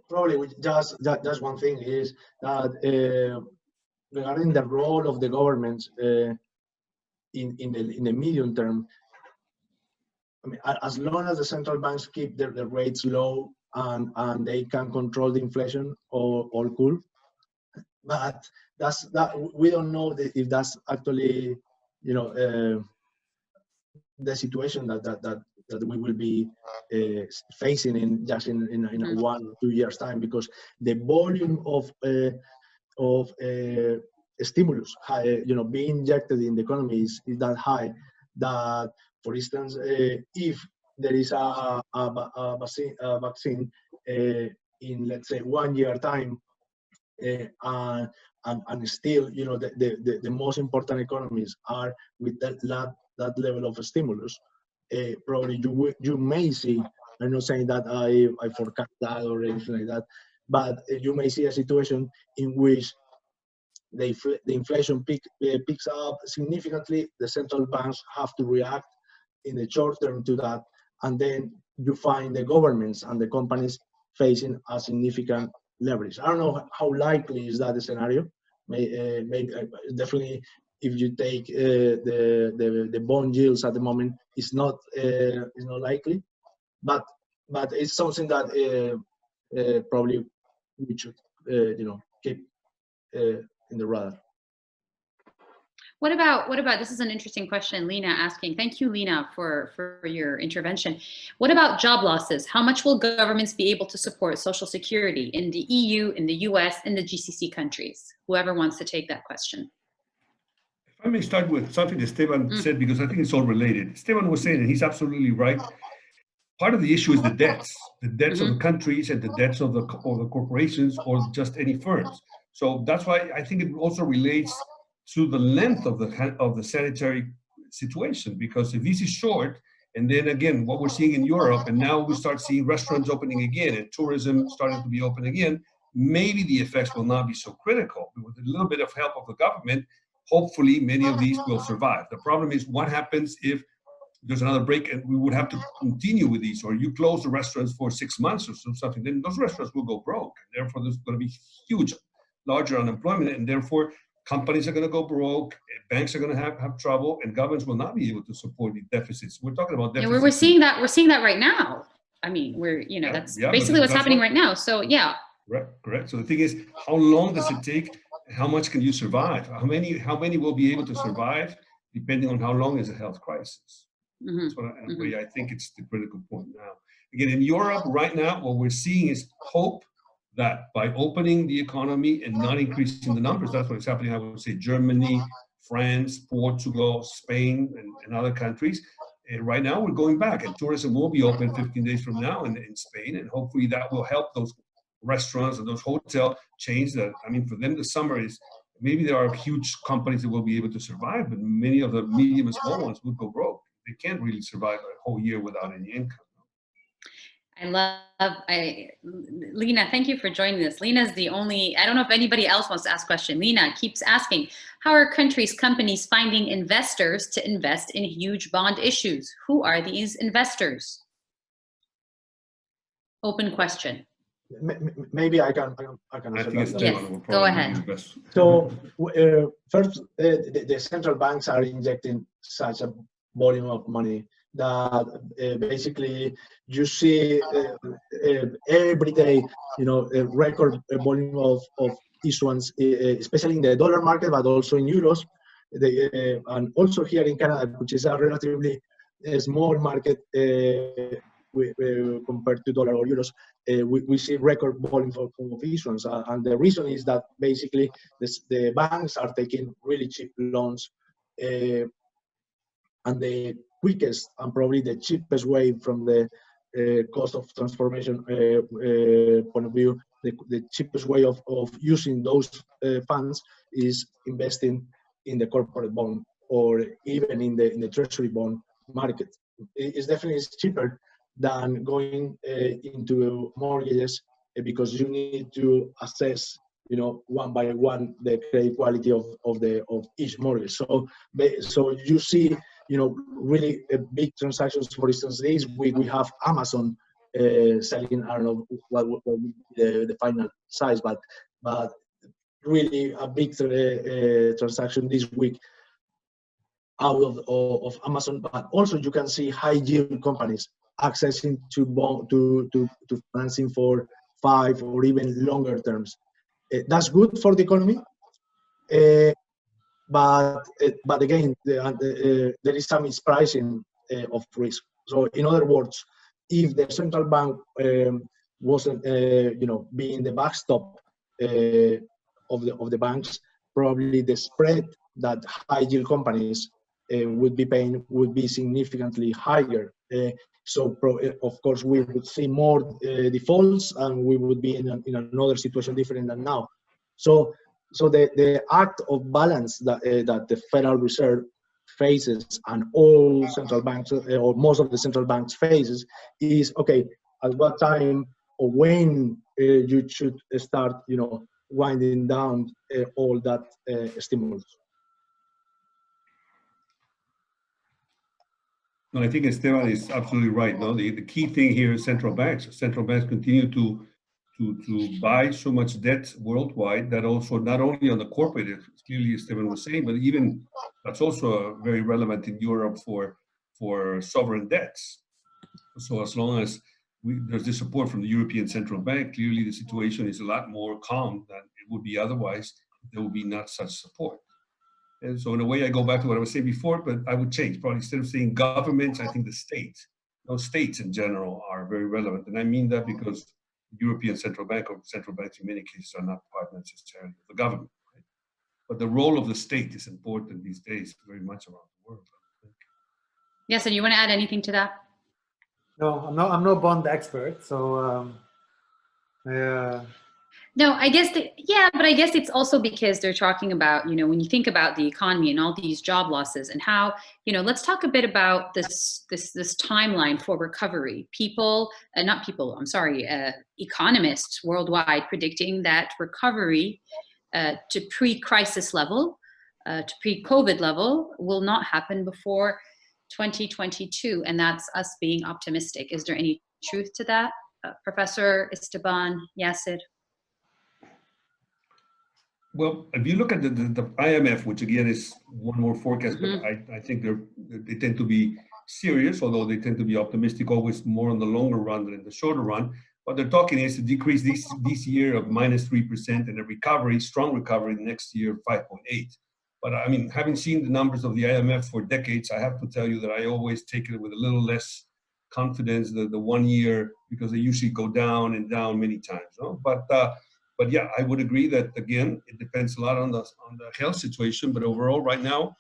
Probably just one thing is that regarding the role of the governments in the medium term, I mean, as long as the central banks keep the rates low and they can control the inflation, all cool. But we don't know if that's actually, you know, the situation that we will be facing in 1 or 2 years time, because the volume of stimulus, being injected in the economy is that high that, for instance, if there is a vaccine in, let's say, 1 year time, and still, you know, the most important economies are with that level of stimulus, probably you may see, I'm not saying that I forecast that or anything like that, but you may see a situation in which the inflation picks up significantly. The central banks have to react in the short term to that, and then you find the governments and the companies facing a significant leverage. I don't know how likely is that a scenario. Maybe definitely, if you take the bond yields at the moment, it's not likely, but it's something that probably we should keep in the radar. What about, this is an interesting question, Lena asking, thank you, Lena, for your intervention. What about job losses? How much will governments be able to support Social Security in the EU, in the US, in the GCC countries? Whoever wants to take that question. If I may start with something that Esteban said, because I think it's all related. Esteban was saying, and he's absolutely right, part of the issue is the debts of the countries and the debts of the corporations or just any firms. So that's why I think it also relates to the length of the sanitary situation, because if this is short, and then again, what we're seeing in Europe, and now we start seeing restaurants opening again and tourism starting to be open again, maybe the effects will not be so critical. With a little bit of help of the government, hopefully many of these will survive. The problem is what happens if there's another break and we would have to continue with these, or you close the restaurants for 6 months or something, then those restaurants will go broke. And therefore, there's going to be huge, larger unemployment, and therefore companies are going to go broke, banks are going to have trouble, and governments will not be able to support the deficits. We're talking about deficits. Yeah, we're seeing that right now. I mean, that's basically what's happening right now. So yeah. Correct. So the thing is, how long does it take? How much can you survive? How many will be able to survive, depending on how long is a health crisis? That's what I think it's the critical point now. Again, in Europe right now, what we're seeing is hope that by opening the economy and not increasing the numbers, that's what's happening. I would say Germany, France, Portugal, Spain, and other countries. And right now we're going back, and tourism will be open 15 days from now in Spain, and hopefully that will help those restaurants and those hotel chains that, I mean, for them the summer is, maybe there are huge companies that will be able to survive, but many of the medium and small ones would go broke. They can't really survive a whole year without any income. Lena, thank you for joining us. Lena's the only, I don't know if anybody else wants to ask a question. Lena keeps asking, how are countries, companies finding investors to invest in huge bond issues? Who are these investors? Open question. Maybe I can answer that. Yes, go ahead. So first, the central banks are injecting such a volume of money that basically you see every day, a record volume of issuance, especially in the dollar market, but also in euros. And also here in Canada, which is a relatively small market compared to dollar or euros, we see record volume of issuance. And the reason is that basically the banks are taking really cheap loans, and the quickest and probably the cheapest way from the cost of transformation point of view, the cheapest way of using those funds is investing in the corporate bond or even in the treasury bond market. It's definitely cheaper than going into mortgages, because you need to assess, one by one the credit quality of each mortgage. So you see, really big transactions. For instance, this week we have Amazon selling, I don't know what will be the final size, but really a big transaction this week out of Amazon. But also you can see high yield companies accessing to financing for 5 or even longer terms. That's good for the economy, but again, there is some mispricing of risk. So in other words, if the central bank wasn't being the backstop of the banks, probably the spread that high yield companies would be paying would be significantly higher. So of course we would see more defaults, and we would be in another situation different than now. So the act of balance that the Federal Reserve faces, and all central banks or most of the central banks faces, is okay, at what time or when you should start winding down all that stimulus. No, I think Esteban is absolutely right. No, the key thing here is central banks. Central banks continue to buy so much debt worldwide that also not only on the corporate, as clearly Esteban was saying, but even that's also very relevant in Europe for sovereign debts. So as long as there's the support from the European Central Bank, clearly the situation is a lot more calm than it would be otherwise. There will be not such support. And so in a way, I go back to what I was saying before, but I would change. Probably instead of saying governments, I think the states. Those states in general are very relevant. And I mean that because the European Central Bank or central banks in many cases are not part necessarily of the government. Right? But the role of the state is important these days, very much around the world. I think. Yes, and you want to add anything to that? No, I'm no bond expert, so No, I guess yeah, but I guess it's also because they're talking about, you know, when you think about the economy and all these job losses and how, you know, let's talk a bit about this timeline for recovery. Economists worldwide predicting that recovery to pre-crisis level, to pre-COVID level will not happen before 2022, and that's us being optimistic. Is there any truth to that, Professor Esteban, Yasser? Well, if you look at the IMF, which again is one more forecast, but I think they tend to be serious, although they tend to be optimistic, always more on the longer run than in the shorter run. What they're talking is to decrease this year of -3% and a recovery, strong recovery next year, 5.8. But I mean, having seen the numbers of the IMF for decades, I have to tell you that I always take it with a little less confidence the 1 year, because they usually go down and down many times. No? But yeah, I would agree that, again, it depends a lot on the health situation. But overall, right now,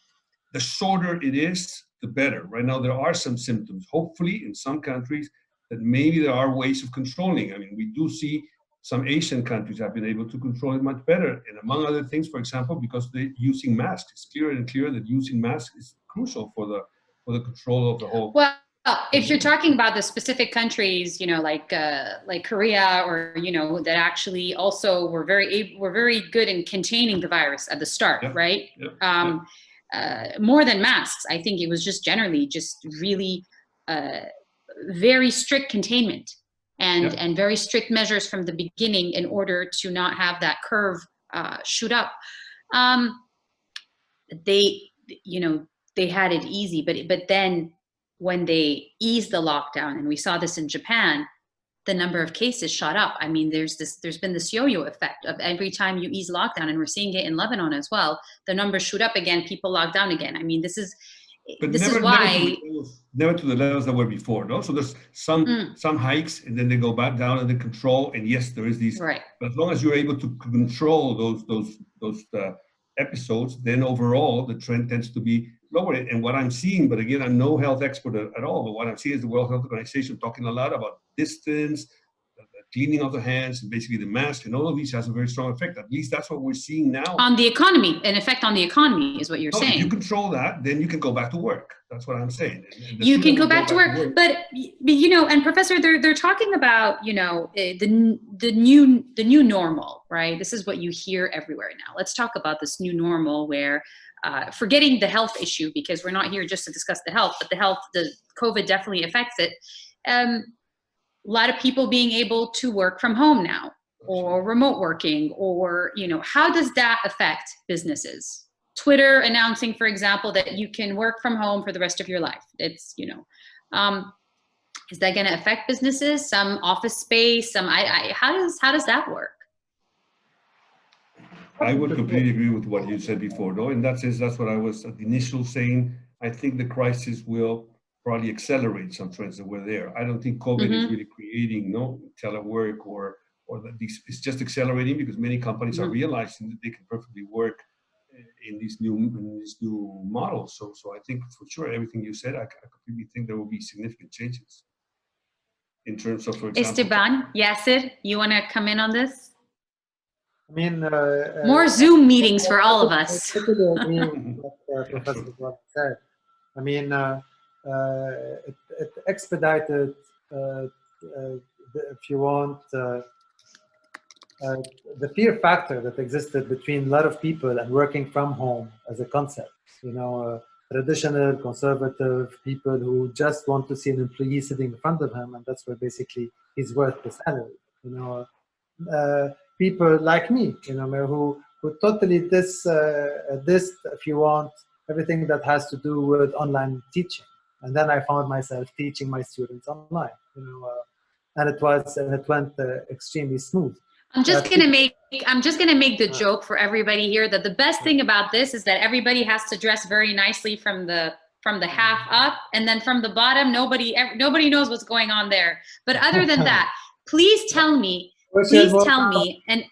the shorter it is, the better. Right now, there are some symptoms, hopefully, in some countries, that maybe there are ways of controlling. I mean, we do see some Asian countries have been able to control it much better. And among other things, for example, because they're using masks. It's clearer and clearer that using masks is crucial for the control of the whole. Well, if you're talking about the specific countries, you know, like Korea, or you know, that actually also were very good in containing the virus at the start, right? More than masks, I think it was just generally just really very strict containment and very strict measures from the beginning in order to not have that curve shoot up. They had it easy, but then when they eased the lockdown, and we saw this in Japan, the number of cases shot up. I mean, there's been this yo-yo effect of every time you ease lockdown, and we're seeing it in Lebanon as well. The numbers shoot up again, people lock down again. I mean, this is why never to the levels that were before. No, so there's some hikes, and then they go back down under control. And yes, there is these. Right. But as long as you're able to control those episodes, then overall the trend tends to be lower. And what I'm seeing, but again, I'm no health expert at all, but what I'm seeing is the World Health Organization talking a lot about distance, the cleaning of the hands, and basically the mask, and all of these has a very strong effect. At least that's what we're seeing now. On the economy, an effect on the economy is what you're saying. If you control that, then you can go back to work. That's what I'm saying. And you can go back to work. But you know, and Professor, they're talking about, you know, the new normal, right? This is what you hear everywhere now. Let's talk about this new normal where, forgetting the health issue, because we're not here just to discuss the health, but the COVID definitely affects it. A lot of people being able to work from home now, or remote working, or, you know, how does that affect businesses? Twitter announcing, for example, that you can work from home for the rest of your life. It's, you know, is that going to affect businesses? Some office space, how does that work? I would completely agree with what you said before, though. In that sense, that's what I was at the initial saying. I think the crisis will probably accelerate some trends that were there. I don't think COVID is really creating telework or that it's just accelerating, because many companies are realizing that they can perfectly work in these new models. So I think for sure everything you said, I completely think there will be significant changes in terms of, for example, Esteban, Yasser, you want to come in on this? I mean, more Zoom meetings for all of us. Professor said. I mean, it expedited, if you want, the fear factor that existed between a lot of people and working from home as a concept. You know, traditional conservative people who just want to see an employee sitting in front of him, and that's where basically he's worth the salary. You know, people like me, you know, who totally this, if you want, everything that has to do with online teaching. And then I found myself teaching my students online, you know, and it went extremely smooth. I'm just gonna make the joke for everybody here that the best thing about this is that everybody has to dress very nicely from the half up, and then from the bottom, nobody knows what's going on there. But other than that, please tell me, and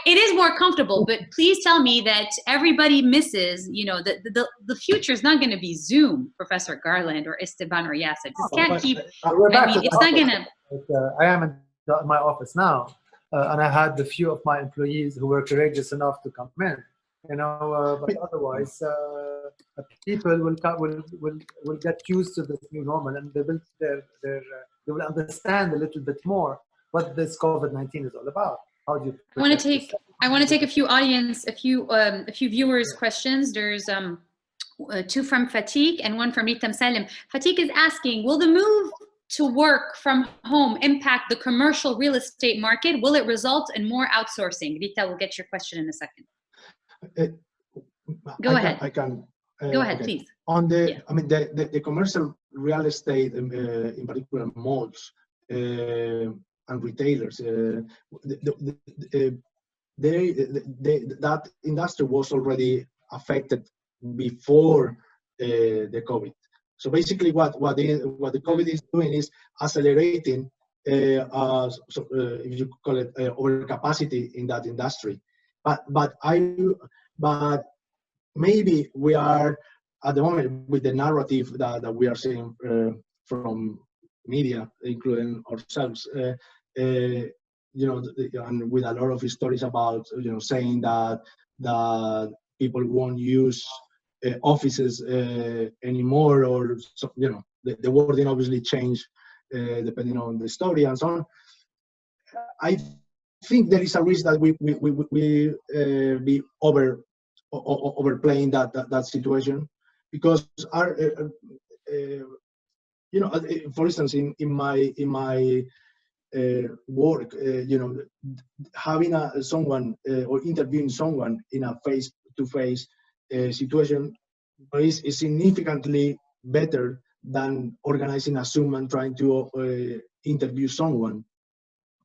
it is more comfortable, but please tell me that everybody misses, the future is not going to be Zoom, Professor Garland or Esteban or Yasser. This can't keep, it's not going to. I am in my office now, and I had the few of my employees who were courageous enough to come in, but otherwise, people will get used to this new normal, and they will understand a little bit more what this COVID-19 is all about. How do you I want to take a few viewers' questions. There's two from Fatiq and one from Ritam Salim. Fatiq is asking, will the move to work from home impact the commercial real estate market? Will it result in more outsourcing? Rita, we'll get your question in a second. Go ahead. I can. Go ahead, okay. Please. On the commercial real estate, in particular malls and retailers, that industry was already affected before the COVID. So basically, what the COVID is doing is accelerating, if you call it overcapacity in that industry. But maybe we are at the moment with the narrative that we are seeing from media, including ourselves, and with a lot of stories about saying that people won't use offices anymore, or the wording obviously changed depending on the story and so on. I think there is a risk that we be overplaying that situation, because our for instance, in my work, having someone or interviewing someone in a face-to-face situation is significantly better than organizing a Zoom and trying to interview someone.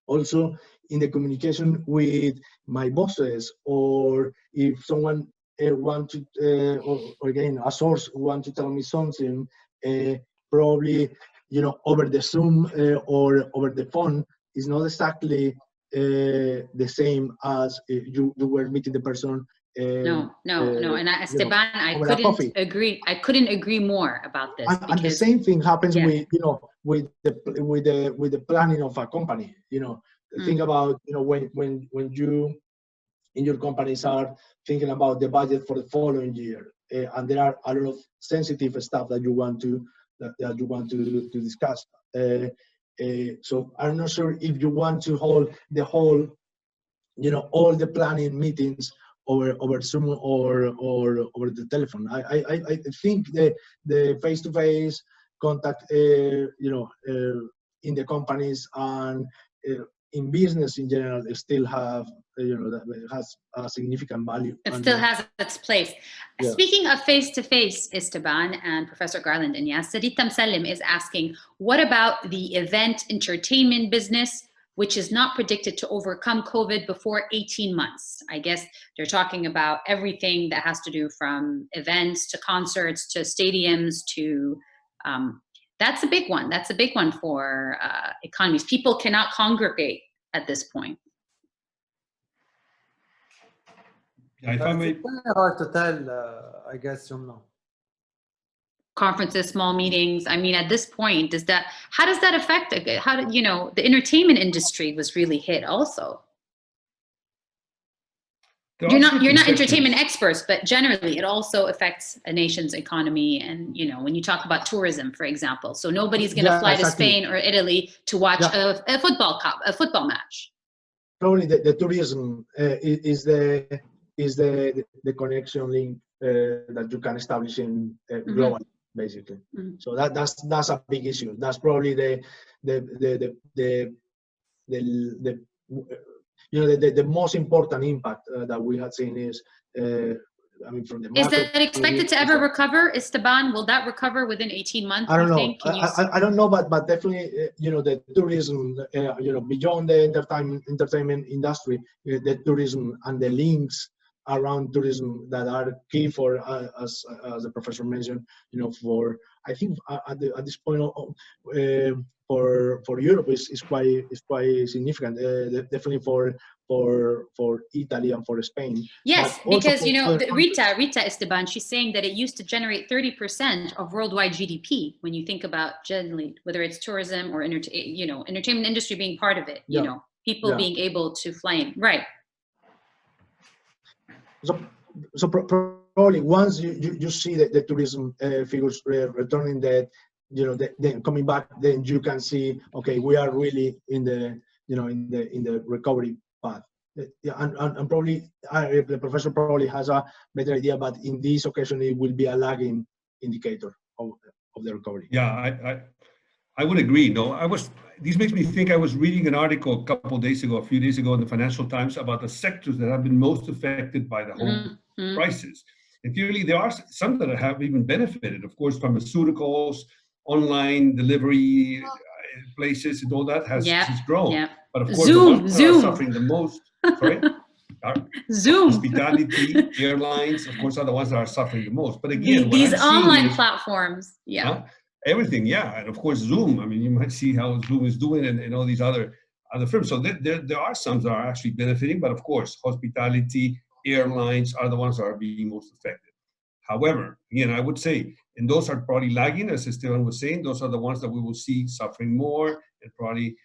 Also, in the communication with my bosses, or if someone want to, or again, a source want to tell me something, probably over the Zoom or over the phone is not exactly the same as you were meeting the person. No. And Esteban, I couldn't agree more about this. And the same thing happens with the planning of a company. Think about when you in your companies are thinking about the budget for the following year, and there are a lot of sensitive stuff that you want to discuss. So I'm not sure if you want to hold the whole, all the planning meetings over Zoom or over the telephone. I think the face-to-face contact, in the companies and in business in general, they still have, has a significant value. It still has its place. Yeah. Speaking of face-to-face, Esteban and Professor Garland and Yasser, Ritam Salim is asking, what about the event entertainment business, which is not predicted to overcome COVID before 18 months? I guess they're talking about everything that has to do from events to concerts to stadiums to, that's a big one. That's a big one for economies. People cannot congregate at this point. Yeah, if I may. It's very hard to tell, I guess, no. Conferences, small meetings. I mean, at this point, how does that affect? How did the entertainment industry was really hit also? You're not entertainment experts, but generally, it also affects a nation's economy. And when you talk about tourism, for example, so nobody's going to fly to Spain or Italy to watch a football match. Probably the tourism is the connection link that you can establish in global. Basically, so that's a big issue. That's probably the most important impact that we have seen is I mean, from the Is macro that expected to ever recover, Esteban? Will that recover within 18 months? I don't know. Think? I don't know, but definitely, the tourism, beyond the entertainment industry, the tourism and the links around tourism that are key for, as the professor mentioned, for, I think at this point, for Europe is quite significant. Definitely for Italy and for Spain. Yes, because Rita Esteban, she's saying that it used to generate 30% of worldwide GDP. When you think about generally, whether it's tourism or entertainment industry being part of it, people being able to fly in, right? So probably once you see the tourism figures returning, that then coming back, then you can see, okay, we are really in the in the recovery path. And probably the professor probably has a better idea, but in this occasion it will be a lagging indicator of the recovery. Yeah, I would agree. No, this makes me think, I was reading an article a few days ago in the Financial Times about the sectors that have been most affected by the whole crisis. And clearly there are some that have even benefited. Of course, pharmaceuticals, online delivery places, and all that has grown. Yeah. But of course, the ones that are suffering the most, Zoom, hospitality, airlines, of course, are the ones that are suffering the most. But again, these online platforms, everything, and of course Zoom. I mean, you might see how Zoom is doing, and all these other firms. So there are some that are actually benefiting, but of course, hospitality, airlines are the ones that are being most affected. However, again, I would say, and those are probably lagging, as Esteban was saying, those are the ones that we will see suffering more and probably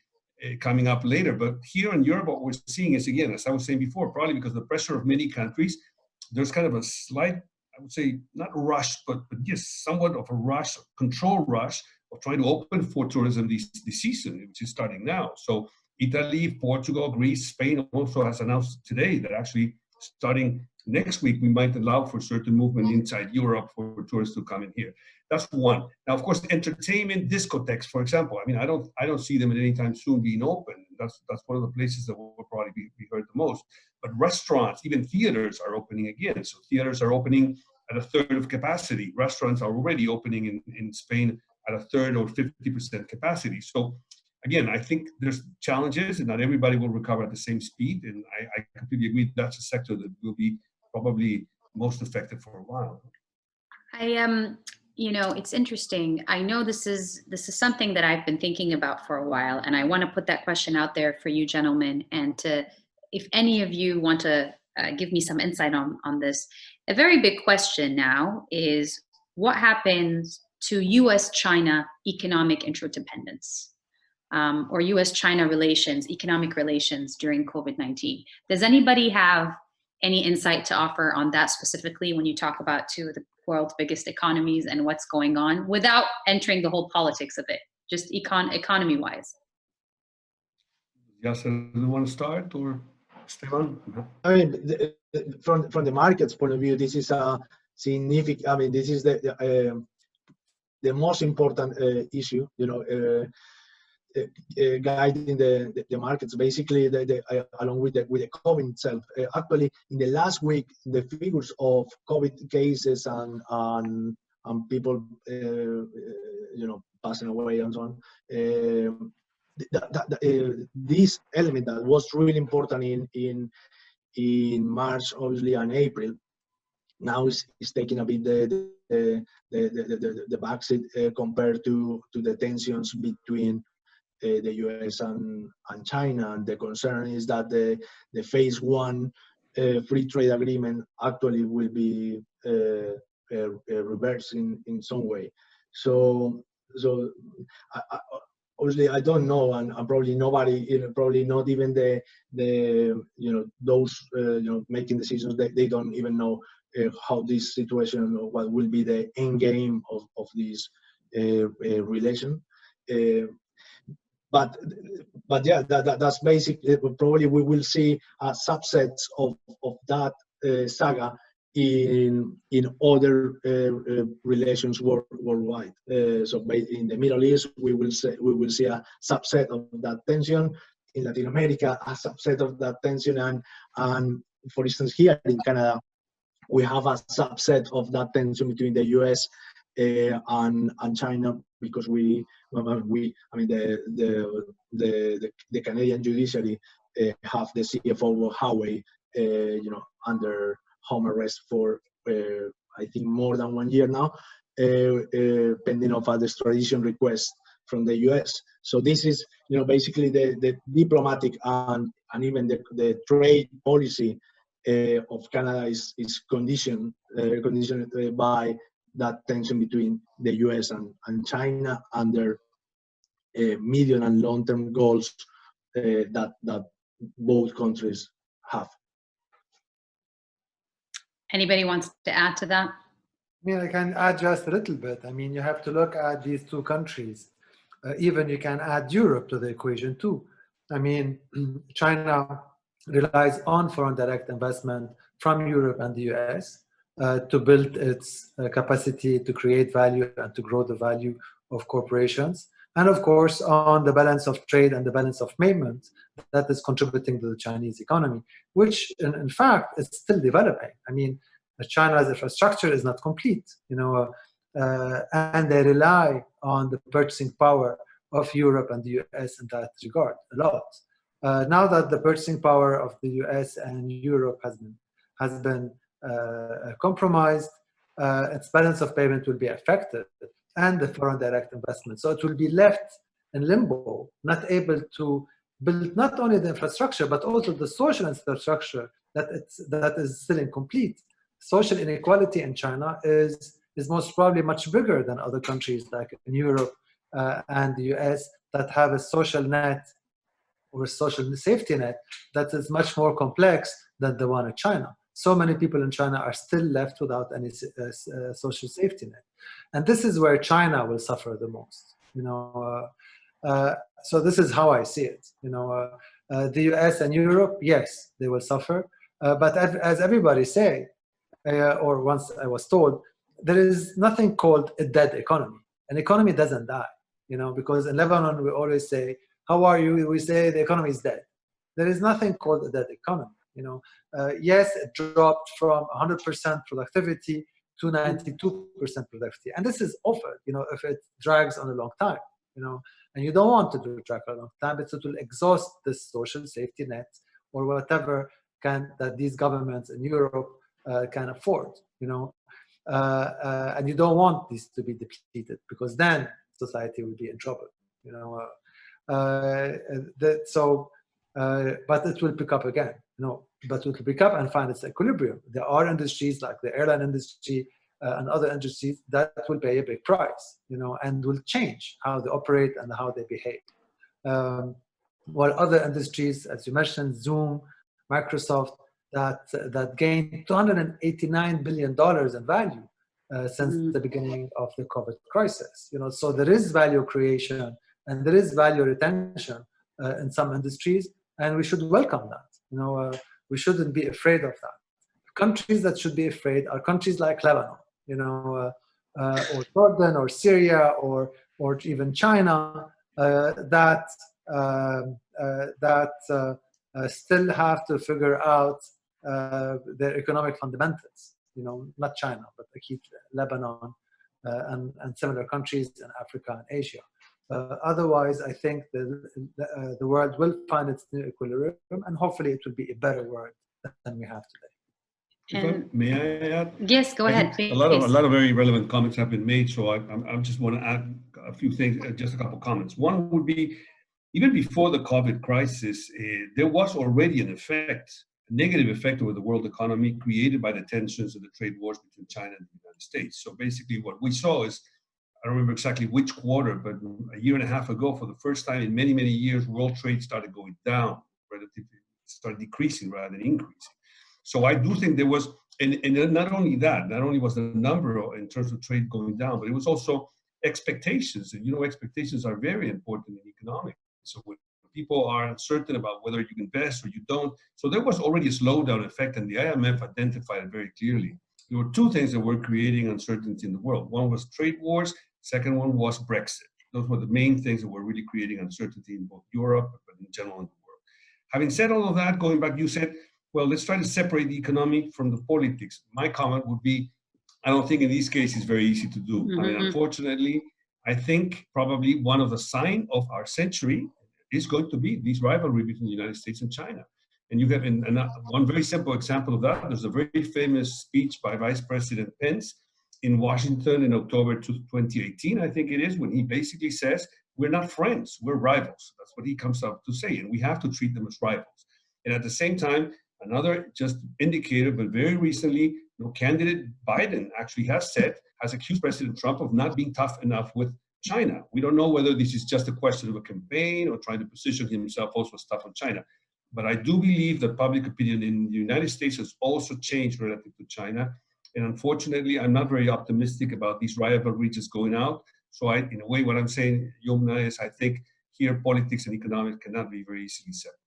coming up later. But here in Europe, what we're seeing is, again, as I was saying before, probably because of the pressure of many countries, there's kind of a slight, I would say, not rush, but yes, somewhat of a rush, control rush of trying to open for tourism this season, which is starting now. So Italy, Portugal, Greece, Spain also has announced today that actually starting next week, we might allow for certain movement inside Europe for tourists to come in here. That's one. Now, of course, entertainment, discotheques, for example. I mean, I don't see them at any time soon being open. That's one of the places that will probably be hurt the most. But restaurants, even theaters are opening again. So theaters are opening at a third of capacity. Restaurants are already opening in Spain at a third or 50% capacity. So again, I think there's challenges, and not everybody will recover at the same speed. And I completely agree that's a sector that will be probably most affected for a while. It's interesting. I know this is something that I've been thinking about for a while, and I want to put that question out there for you gentlemen, and if any of you want to give me some insight on this. A very big question now is what happens to U.S.-China economic interdependence, or U.S.-China relations, economic relations during COVID-19. Does anybody have any insight to offer on that specifically when you talk about two of the world's biggest economies and what's going on, without entering the whole politics of it, just economy-wise? Yes, do you want to start, or Esteban? I mean, from the market's point of view, this is a significant. I mean, this is the most important issue. Guiding the markets, basically, along with the COVID itself. Actually, in the last week, the figures of COVID cases and people, passing away and so on. This element that was really important in March, obviously, and April, now is taking a bit the backseat compared to the tensions between the US and China. And the concern is that the phase one free trade agreement actually will be reversed in some way. So obviously, I don't know, and probably nobody, probably not even those making decisions, they don't even know how this situation, or what will be the end game of this relation. But yeah, that's basically, probably we will see subsets of that saga in other relations worldwide. So in the Middle East, we will see a subset of that tension. In Latin America, a subset of that tension, and for instance, here in Canada, we have a subset of that tension between the US and China, because the Canadian judiciary have the CFO of Huawei, under home arrest for I think more than 1 year now, pending of an extradition request from the US. So this is, basically the diplomatic and even the trade policy of Canada is conditioned by that tension between the US and China, under medium and long-term goals that both countries have. Anybody wants to add to that? I can add just a little bit. You have to look at these two countries. Even you can add Europe to the equation too. China relies on foreign direct investment from Europe and the US to build its capacity to create value and to grow the value of corporations. And of course, on the balance of trade and the balance of payment that is contributing to the Chinese economy, which in fact is still developing. China's infrastructure is not complete, and they rely on the purchasing power of Europe and the US in that regard a lot. Now that the purchasing power of the US and Europe has been compromised, its balance of payment will be affected, and the foreign direct investment. So it will be left in limbo, not able to build not only the infrastructure, but also the social infrastructure that is still incomplete. Social inequality in China is most probably much bigger than other countries like in Europe and the US that have a social net or a social safety net that is much more complex than the one in China. So many people in China are still left without any social safety net. And this is where China will suffer the most. So this is how I see it. The US and Europe, yes, they will suffer. But as everybody say, or once I was told, there is nothing called a dead economy. An economy doesn't die, because in Lebanon we always say, how are you? We say the economy is dead. There is nothing called a dead economy. Yes, it dropped from 100% productivity to 92% productivity, and this is over. If it drags on a long time, and you don't want to drag on a long time, but it will exhaust this social safety net or whatever that these governments in Europe can afford. And you don't want these to be depleted, because then society will be in trouble. But it will pick up again. But it will pick up and find its equilibrium. There are industries like the airline industry and other industries that will pay a big price, and will change how they operate and how they behave. While other industries, as you mentioned, Zoom, Microsoft, that gained $289 billion in value since the beginning of the COVID crisis. So there is value creation and there is value retention in some industries, and we should welcome that. We shouldn't be afraid of that. Countries that should be afraid are countries like Lebanon, or Jordan, or Syria, or even China, that still have to figure out their economic fundamentals. Not China, but Lebanon and similar countries in Africa and Asia. Otherwise, I think the world will find its new equilibrium, and hopefully it will be a better world than we have today. And may I add? Yes, go ahead, please. A lot of very relevant comments have been made, so I just want to add a few things, just a couple of comments. One would be, even before the COVID crisis, there was already an effect, a negative effect over the world economy created by the tensions of the trade wars between China and the United States. So basically what we saw is, I don't remember exactly which quarter, but a year and a half ago, for the first time in many, many years, world trade started going down, relatively, started decreasing rather than increasing. So I do think there was, and not only that, not only was the number in terms of trade going down, but it was also expectations. And expectations are very important in economics. So when people are uncertain about whether you invest or you don't, so there was already a slowdown effect, and the IMF identified it very clearly. There were two things that were creating uncertainty in the world. One was trade wars. Second one was Brexit. Those were the main things that were really creating uncertainty in both Europe, but in general in the world. Having said all of that, going back, you said well, let's try to separate the economic from the politics. My comment would be, I don't think in these cases it's very easy to do. I mean, unfortunately, I think probably one of the signs of our century is going to be this rivalry between the United States and China. And you have one very simple example of that. There's a very famous speech by Vice President Pence in Washington in October 2018, I think it is, when he basically says, we're not friends, we're rivals. That's what he comes up to say, and we have to treat them as rivals. And at the same time, another just indicator, but very recently, candidate Biden actually has accused President Trump of not being tough enough with China. We don't know whether this is just a question of a campaign or trying to position himself also as tough on China. But I do believe that public opinion in the United States has also changed relative to China. And unfortunately, I'm not very optimistic about these rivalry just going out. So in a way, what I'm saying, Yomna, is I think here politics and economics cannot be very easily separate.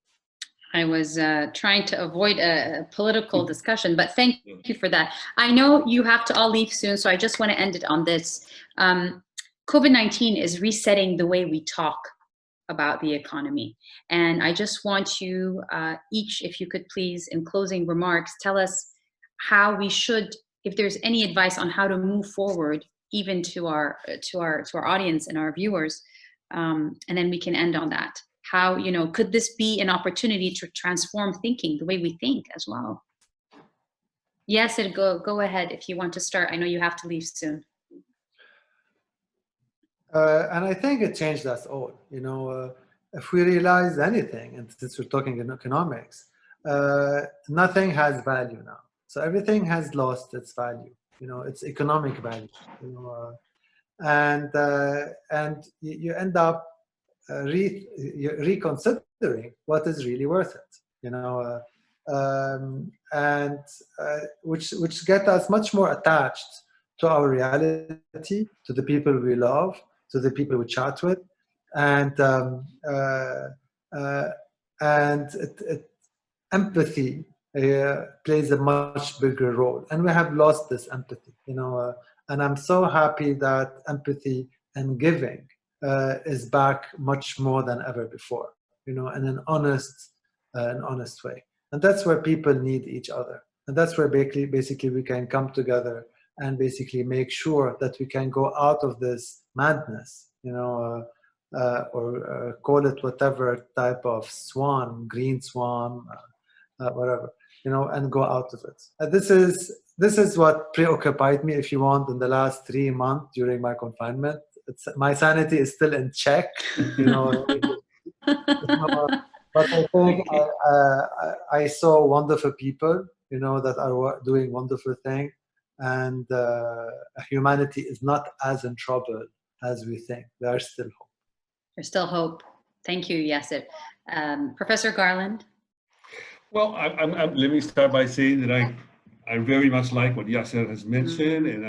I was trying to avoid a political discussion, but thank you for that. I know you have to all leave soon, so I just want to end it on this. COVID-19 is resetting the way we talk about the economy. And I just want you each, if you could please, in closing remarks, tell us how we should, if there's any advice on how to move forward, even to our audience and our viewers, and then we can end on that. How, could this be an opportunity to transform thinking, the way we think as well? Yes, go ahead if you want to start. I know you have to leave soon. And I think it changed us all. If we realize anything, and since we're talking in economics, nothing has value now. So everything has lost its value. Its economic value. And you end up reconsidering what is really worth it. Which get us much more attached to our reality, to the people we love, to the people we chat with, and empathy plays a much bigger role, and we have lost this empathy. And I'm so happy that empathy and giving is back much more than ever before. In an honest way, and that's where people need each other, and that's where basically we can come together and basically make sure that we can go out of this madness, or call it whatever type of swan, green swan, whatever, and go out of it. This is what preoccupied me, if you want, in the last 3 months during my confinement. My sanity is still in check, but I think I saw wonderful people, that are doing wonderful things. And humanity is not as in trouble as we think. There's still hope. There's still hope. Thank you, Yasser. Professor Garland? Well, let me start by saying that I very much like what Yasser has mentioned, and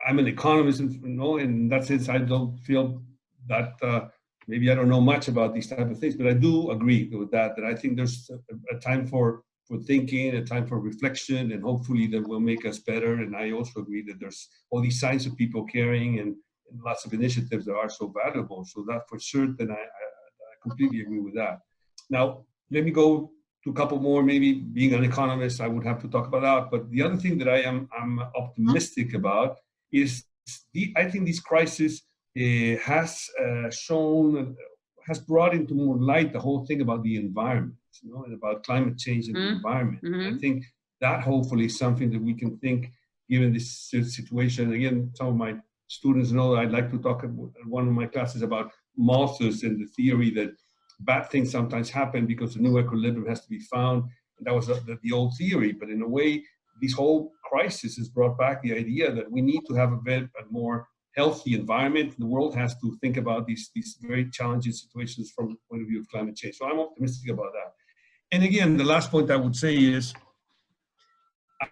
I'm an economist, in that sense, I don't feel that maybe I don't know much about these type of things, but I do agree with that I think there's a time for thinking, a time for reflection, and hopefully that will make us better. And I also agree that there's all these signs of people caring and lots of initiatives that are so valuable. So that for certain, I completely agree with that. Now, let me go to a couple more. Maybe being an economist, I would have to talk about that. But the other thing that I'm optimistic about is I think this crisis has brought into more light the whole thing about the environment, and about climate change and the environment. I think that hopefully is something that we can think, given this situation. Again, some of my students know that I'd like to talk at one of my classes about Malthus and the theory that bad things sometimes happen because a new equilibrium has to be found. And that was the old theory. But in a way, this whole crisis has brought back the idea that we need to have a more healthy environment. The world has to think about these very challenging situations from the point of view of climate change. So I'm optimistic about that. And again, the last point I would say is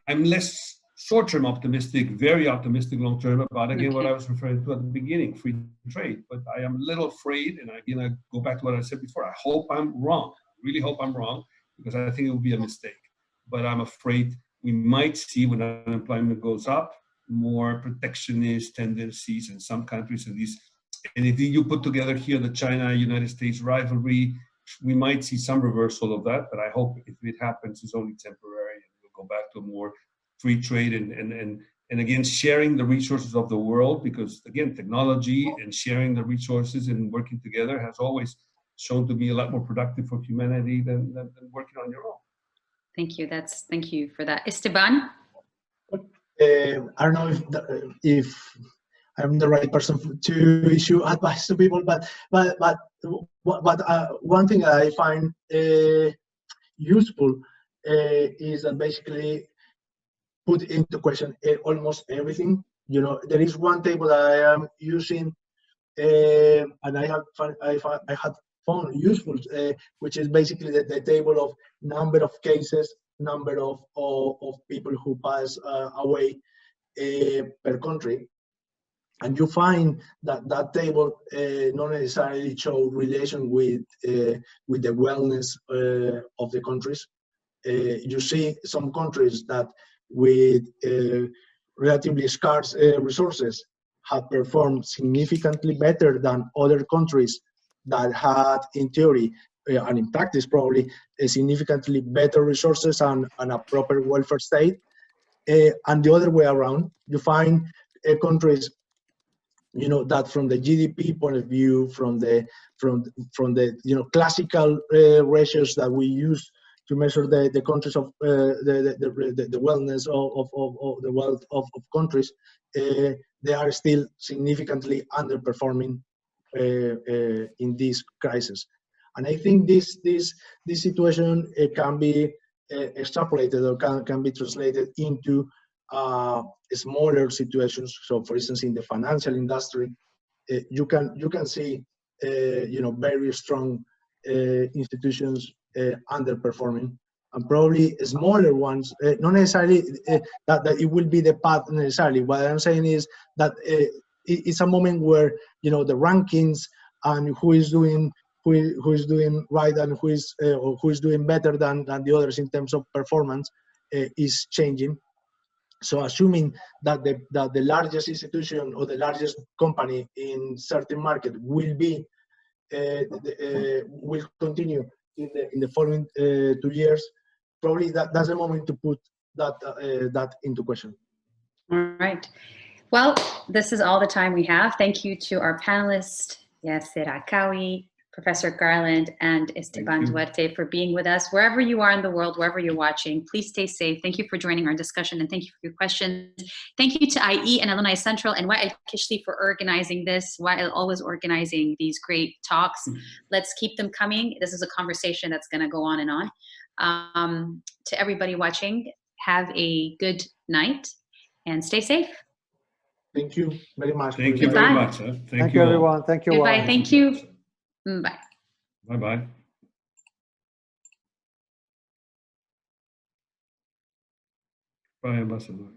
I'm less short-term optimistic, very optimistic long-term about, again, what I was referring to at the beginning, free trade. But I am a little afraid, and again, I go back to what I said before. I hope I'm wrong. I really hope I'm wrong, because I think it will be a mistake. But I'm afraid we might see, when unemployment goes up, more protectionist tendencies in some countries. And if you put together here the China-United States rivalry, we might see some reversal of that, but I hope if it happens, it's only temporary, and we'll go back to more free trade and again, sharing the resources of the world, because again, technology and sharing the resources and working together has always shown to be a lot more productive for humanity than working on your own. Thank you. Thank you for that. Esteban? I don't know if I'm the right person to issue advice to people, but one thing that I find useful is that basically put into question almost everything. You know, there is one table that I am using, and I had found useful, which is basically the table of number of cases, number of people who pass away per country. And you find that table not necessarily show relation with the wellness of the countries. You see some countries that with relatively scarce resources have performed significantly better than other countries that had, in theory and in practice probably, significantly better resources and a proper welfare state. And the other way around, you find countries, you know, that from the GDP point of view, from the you know, classical ratios that we use to measure the countries of the wellness of the wealth of countries, they are still significantly underperforming in this crisis. And I think this situation can be extrapolated or can be translated into smaller situations. So, for instance, in the financial industry, you can see you know, very strong institutions underperforming, and probably smaller ones. Not necessarily that it will be the path necessarily. What I'm saying is that it's a moment where, you know, the rankings and who is doing right and who is doing better than the others in terms of performance is changing. So assuming that the largest institution or the largest company in certain market will be will continue in the following 2 years, probably that's the moment to put that into question. All right. Well, this is all the time we have. Thank you to our panelists, Yasser Akawi, Professor Garland, and Esteban Duarte for being with us. Wherever you are in the world, wherever you're watching, please stay safe. Thank you for joining our discussion, and thank you for your questions. Thank you to IE and Alumni Central and Wael Kishli for organizing this, Wael always organizing these great talks. Let's keep them coming. This is a conversation that's going to go on and on. To everybody watching, have a good night and stay safe. Thank you very much. Thank you very much. Thank you, everyone. Thank you. Goodbye. Thank you. Bye. Bye-bye. Bye, Ambassador.